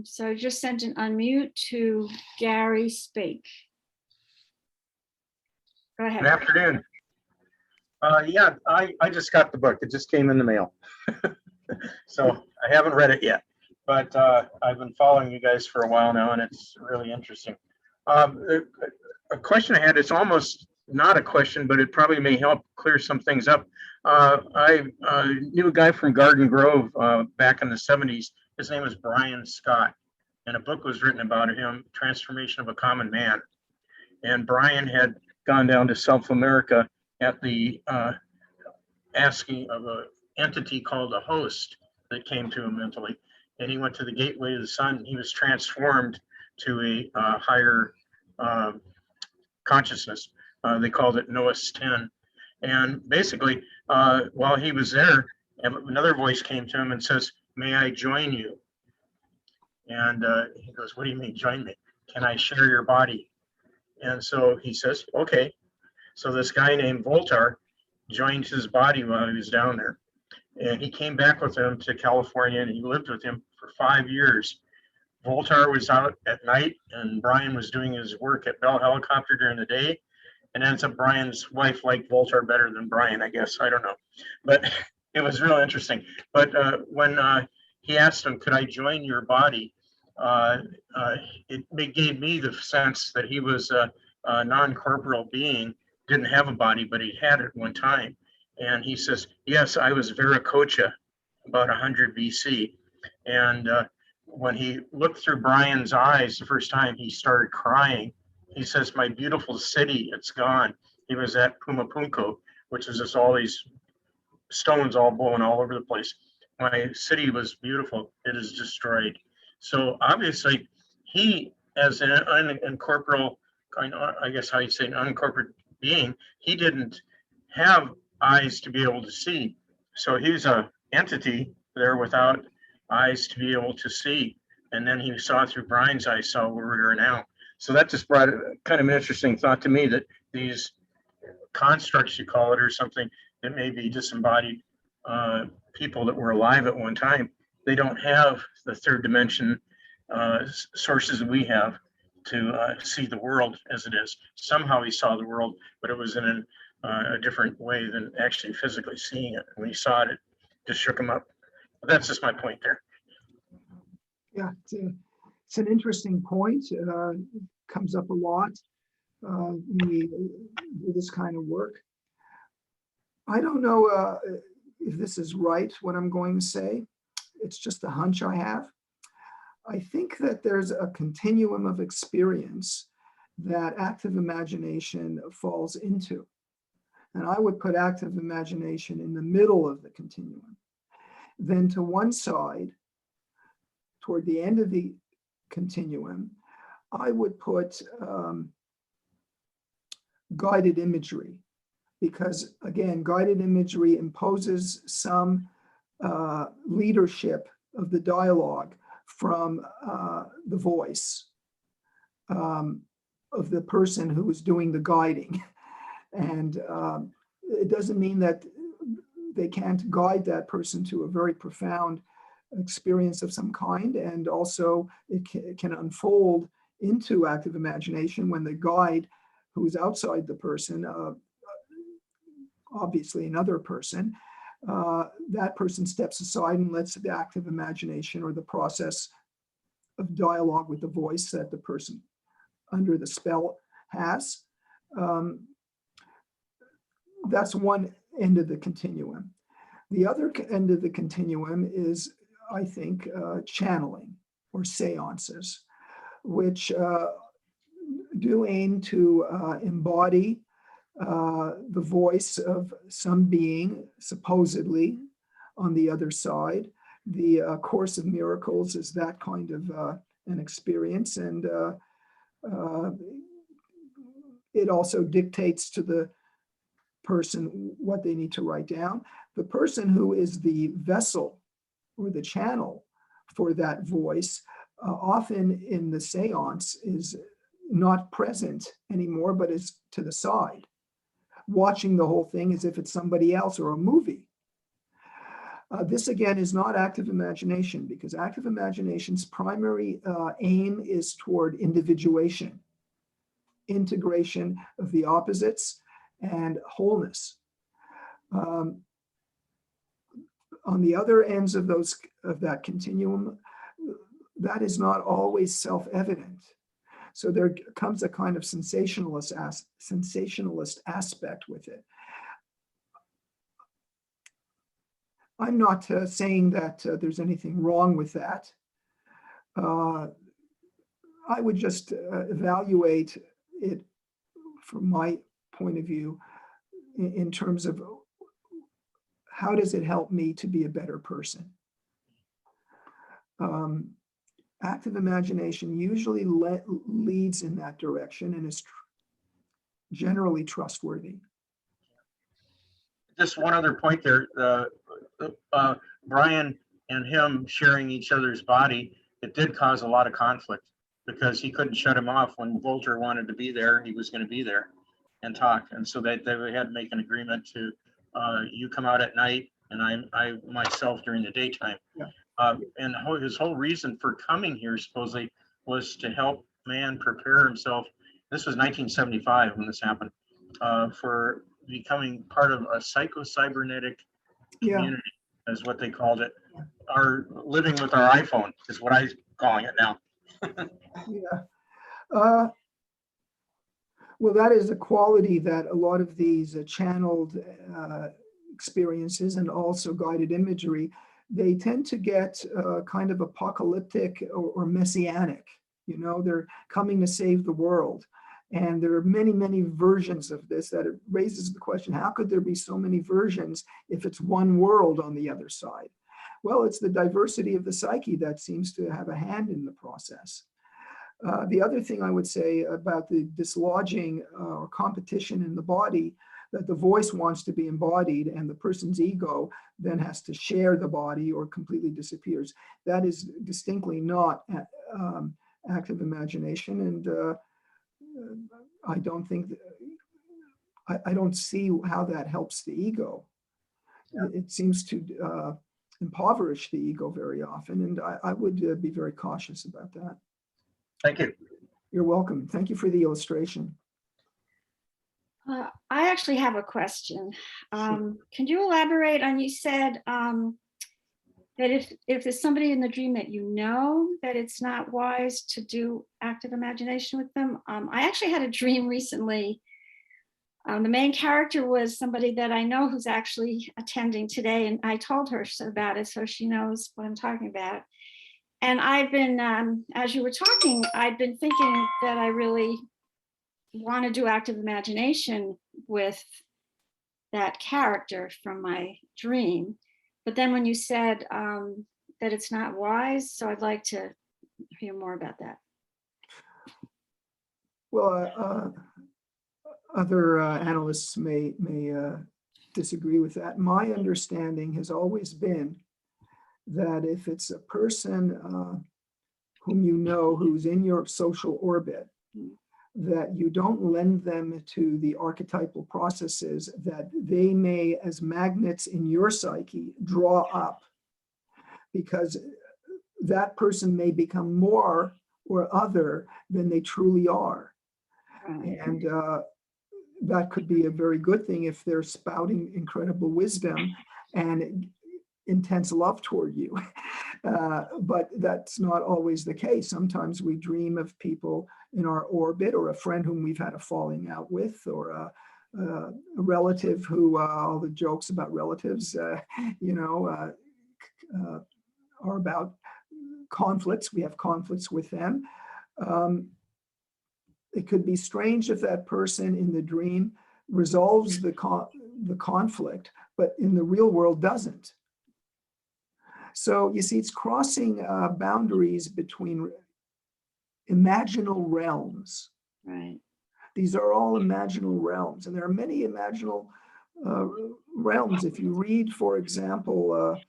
So I just sent an unmute to Gary Spake. Go ahead. Good afternoon. Yeah, I just got the book. It just came in the mail. So I haven't read it yet, but I've been following you guys for a while now, and it's really interesting. A question I had, it's almost not a question, but it probably may help clear some things up. I knew a guy from Garden Grove back in the 70s. His name was Brian Scott, and a book was written about him, Transformation of a Common Man. And Brian had gone down to South America at the asking of an entity called a host that came to him mentally. And he went to the gateway of the sun. He was transformed to a higher consciousness. They called it Noah's 10. And basically, while he was there, another voice came to him and says, "May I join you?" And he goes, "What do you mean, join me? Can I share your body?" And so he says, "Okay." So this guy named Voltar joined his body while he was down there. And he came back with him to California, and he lived with him for 5 years. Voltar was out at night, and Brian was doing his work at Bell Helicopter during the day. And ends up Brian's wife liked Voltar better than Brian, I guess. I don't know. But it was real interesting. But when he asked him, "Could I join your body?" It gave me the sense that he was a non-corporeal being, didn't have a body, but he had it one time. And he says, "Yes, I was Viracocha about 100 BC. And when he looked through Brian's eyes the first time, he started crying. He says, "My beautiful city, it's gone." He was at Pumapunku, which is just all these stones all blowing all over the place. "My city was beautiful. It is destroyed." So obviously, he, as an uncorporeal, I guess how you say, an uncorporate being, he didn't have eyes to be able to see. So he's an entity there without eyes to be able to see. And then he saw through Brian's eyes, saw where we are now. So that just brought kind of an interesting thought to me, that these constructs, you call it, or something that may be disembodied people that were alive at one time, they don't have the third dimension sources that we have to see the world as it is. Somehow he saw the world, but it was in a different way than actually physically seeing it. When he saw it, it just shook him up. But that's just my point there. Yeah, it's an interesting point. Comes up a lot when we do this kind of work. I don't know if this is right, what I'm going to say. It's just a hunch I have. I think that there's a continuum of experience that active imagination falls into. And I would put active imagination in the middle of the continuum. Then to one side, toward the end of the continuum, I would put guided imagery, because again, guided imagery imposes some leadership of the dialogue from the voice of the person who is doing the guiding. And it doesn't mean that they can't guide that person to a very profound experience of some kind. And also it can unfold into active imagination when the guide, who is outside the person, obviously another person, that person steps aside and lets the active imagination or the process of dialogue with the voice that the person under the spell has. That's one end of the continuum. The other end of the continuum is, I think, channeling or seances, which do aim to embody the voice of some being supposedly on the other side. The Course of Miracles is that kind of an experience, and it also dictates to the person what they need to write down. The person who is the vessel or the channel for that voice often in the seance is not present anymore, but is to the side, watching the whole thing as if it's somebody else or a movie. This again is not active imagination, because active imagination's primary aim is toward individuation, integration of the opposites, and wholeness. On the other ends of that continuum, that is not always self-evident. So there comes a kind of sensationalist aspect with it. I'm not saying that there's anything wrong with that. I would just evaluate it from my point of view in terms of how does it help me to be a better person. Active imagination usually leads in that direction and is generally trustworthy. Just one other point there, Brian and him sharing each other's body, it did cause a lot of conflict because he couldn't shut him off. When Volter wanted to be there, he was going to be there and talk. And so they had to make an agreement to, you come out at night and I myself during the daytime. Yeah. And his whole reason for coming here supposedly was to help man prepare himself. This was 1975 when this happened, for becoming part of a psycho-cybernetic community, is what they called it. Our living with our iPhone is what I'm calling it now. Yeah. Well, that is a quality that a lot of these channeled experiences and also guided imagery, they tend to get kind of apocalyptic or messianic. You know, they're coming to save the world. And there are many, many versions of this that it raises the question, how could there be so many versions if it's one world on the other side? Well, it's the diversity of the psyche that seems to have a hand in the process. The other thing I would say about the dislodging or competition in the body, that the voice wants to be embodied and the person's ego then has to share the body or completely disappears. That is distinctly not active imagination. And I don't think, I don't see how that helps the ego. Yeah. It seems to impoverish the ego very often. And I would be very cautious about that. Thank you. You're welcome. Thank you for the illustration. I actually have a question. Can you elaborate on, you said that if there's somebody in the dream that you know, that it's not wise to do active imagination with them. I actually had a dream recently. The main character was somebody that I know who's actually attending today, and I told her about it so she knows what I'm talking about. And I've been, as you were talking, I've been thinking that I really want to do active imagination with that character from my dream. But then when you said that it's not wise, so I'd like to hear more about that. Well, Other analysts may disagree with that. My understanding has always been that if it's a person whom you know who's in your social orbit, that you don't lend them to the archetypal processes that they may, as magnets in your psyche, draw up, because that person may become more or other than they truly are. And that could be a very good thing if they're spouting incredible wisdom and intense love toward you. But that's not always the case. Sometimes we dream of people in our orbit, or a friend whom we've had a falling out with, or a relative who, all the jokes about relatives, are about conflicts. We have conflicts with them. It could be strange if that person in the dream resolves the conflict, but in the real world doesn't. So you see, it's crossing boundaries between imaginal realms. Right. These are all imaginal realms, and there are many imaginal realms. If you read, for example,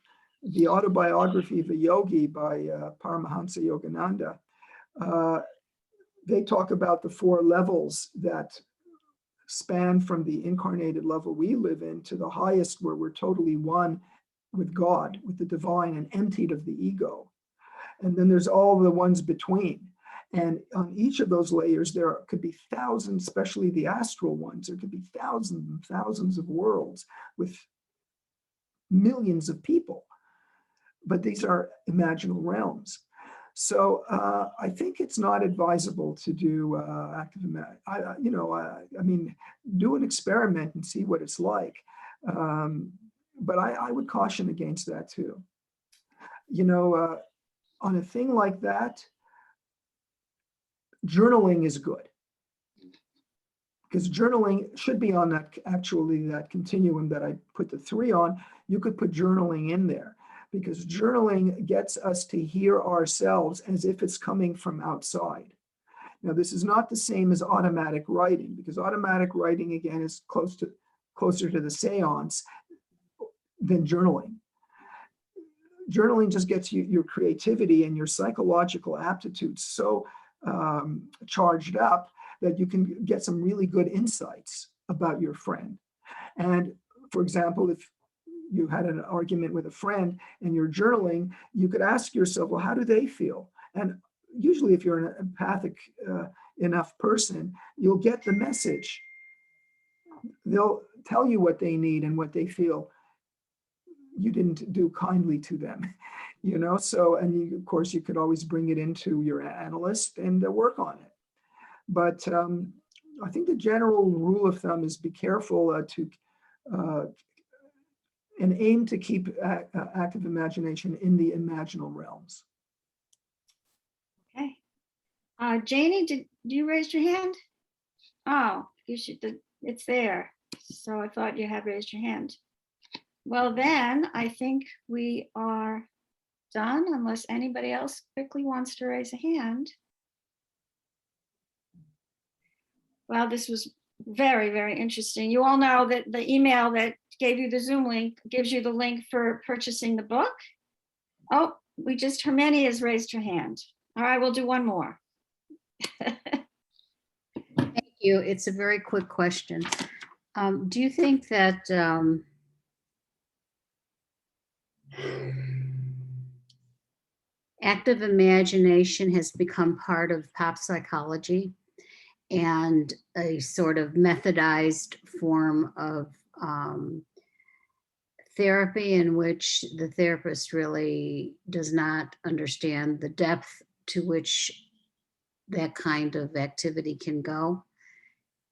the autobiography of a yogi by Paramahansa Yogananda, they talk about the 4 levels that span from the incarnated level we live in to the highest, where we're totally one with God, with the divine, and emptied of the ego. And then there's all the ones between. And on each of those layers, there could be thousands, especially the astral ones, there could be thousands and thousands of worlds with millions of people. But these are imaginal realms. So I think it's not advisable to do active imagination. Do an experiment and see what it's like. But I would caution against that too. On a thing like that, journaling is good, because journaling should be on that continuum that I put the 3 on. You could put journaling in there, because journaling gets us to hear ourselves as if it's coming from outside. Now, this is not the same as automatic writing, because automatic writing, again, is closer to the seance than journaling. Journaling just gets your creativity and your psychological aptitude so charged up that you can get some really good insights about your friend. And for example, if you had an argument with a friend and you're journaling, you could ask yourself, well, how do they feel? And usually if you're an empathic enough person, you'll get the message. They'll tell you what they need and what they feel you didn't do kindly to them, so, and of course you could always bring it into your analyst and work on it. But I think the general rule of thumb is be careful and aim to keep active imagination in the imaginal realms. Okay. Janie, did you raise your hand? Oh, you should. It's there. So I thought you had raised your hand. Well, then I think we are done, unless anybody else quickly wants to raise a hand. Well, this was very, very interesting. You all know that the email that gave you the Zoom link gives you the link for purchasing the book. Oh, Hermione has raised her hand. All right, we'll do one more. Thank you. It's a very quick question. Do you think that active imagination has become part of pop psychology and a sort of methodized form of therapy in which the therapist really does not understand the depth to which that kind of activity can go?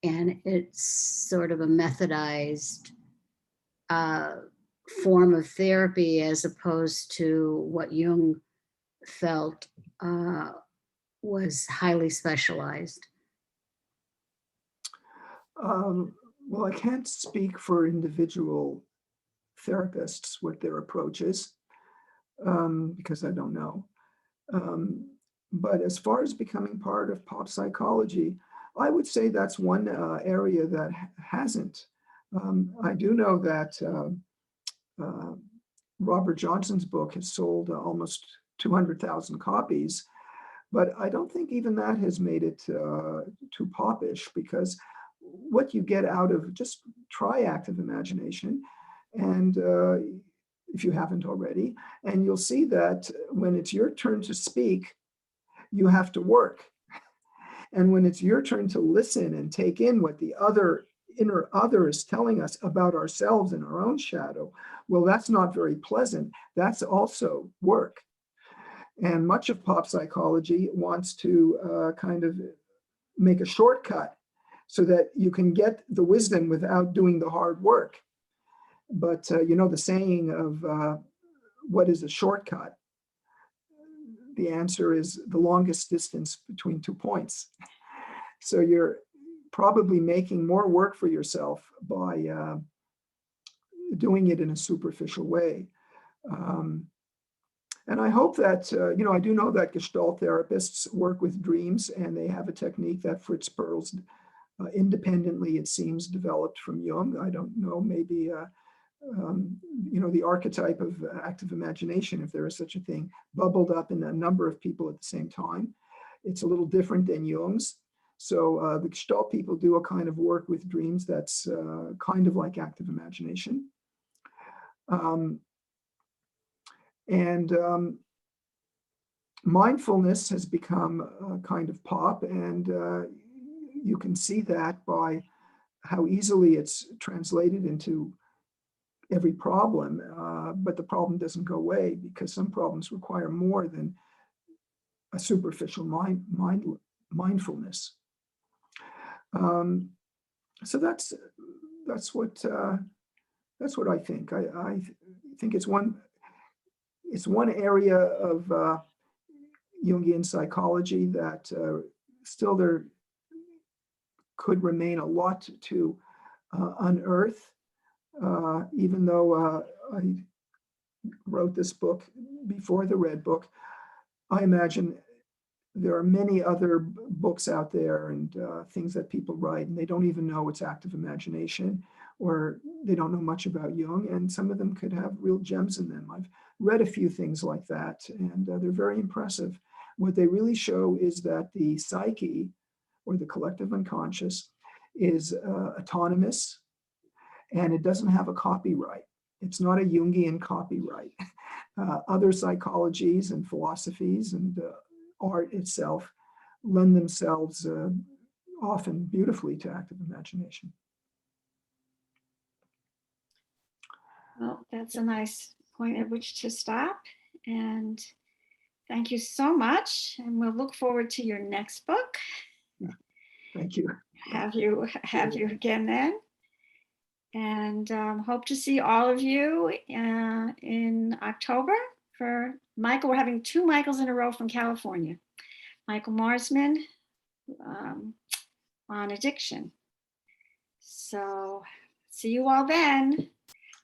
And it's sort of a methodized form of therapy, as opposed to what Jung felt was highly specialized. Well, I can't speak for individual therapists, what their approach is, because I don't know. But as far as becoming part of pop psychology, I would say that's one area that hasn't. I do know that Robert Johnson's book has sold almost 200,000 copies, but I don't think even that has made it too popish, because what you get out of, just try active imagination, and if you haven't already, and you'll see that when it's your turn to speak, you have to work. And when it's your turn to listen and take in what the inner other is telling us about ourselves and our own shadow, well, that's not very pleasant. That's also work. And much of pop psychology wants to kind of make a shortcut so that you can get the wisdom without doing the hard work. But you know the saying of what is a shortcut? The answer is the longest distance between 2 points. So you're probably making more work for yourself by doing it in a superficial way. And I hope that, you know, I do know that Gestalt therapists work with dreams, and they have a technique that Fritz Perls independently, it seems, developed from Jung. I don't know, maybe, you know, the archetype of active imagination, if there is such a thing, bubbled up in a number of people at the same time. It's a little different than Jung's. So the Gestalt people do a kind of work with dreams that's kind of like active imagination. Mindfulness has become a kind of pop, and you can see that by how easily it's translated into every problem, but the problem doesn't go away, because some problems require more than a superficial mindfulness. So that's what I think. I think it's one area of Jungian psychology that still there could remain a lot to unearth, even though I wrote this book before the Red Book. I imagine there are many other books out there and things that people write, and they don't even know it's active imagination, or they don't know much about Jung, and some of them could have real gems in them. I've read a few things like that, and they're very impressive. What they really show is that the psyche, or the collective unconscious, is autonomous, and it doesn't have a copyright. It's not a Jungian copyright. Other psychologies and philosophies and art itself lend themselves often beautifully to active imagination. Well, that's a nice point at which to stop. And thank you so much. And we'll look forward to your next book. Thank you. Have you again then. And hope to see all of you in October for Michael. We're having 2 Michaels in a row from California. Michael Marsman on addiction. So see you all then.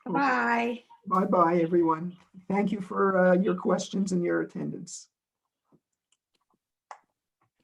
Bye-bye. Bye-bye, everyone. Thank you for your questions and your attendance.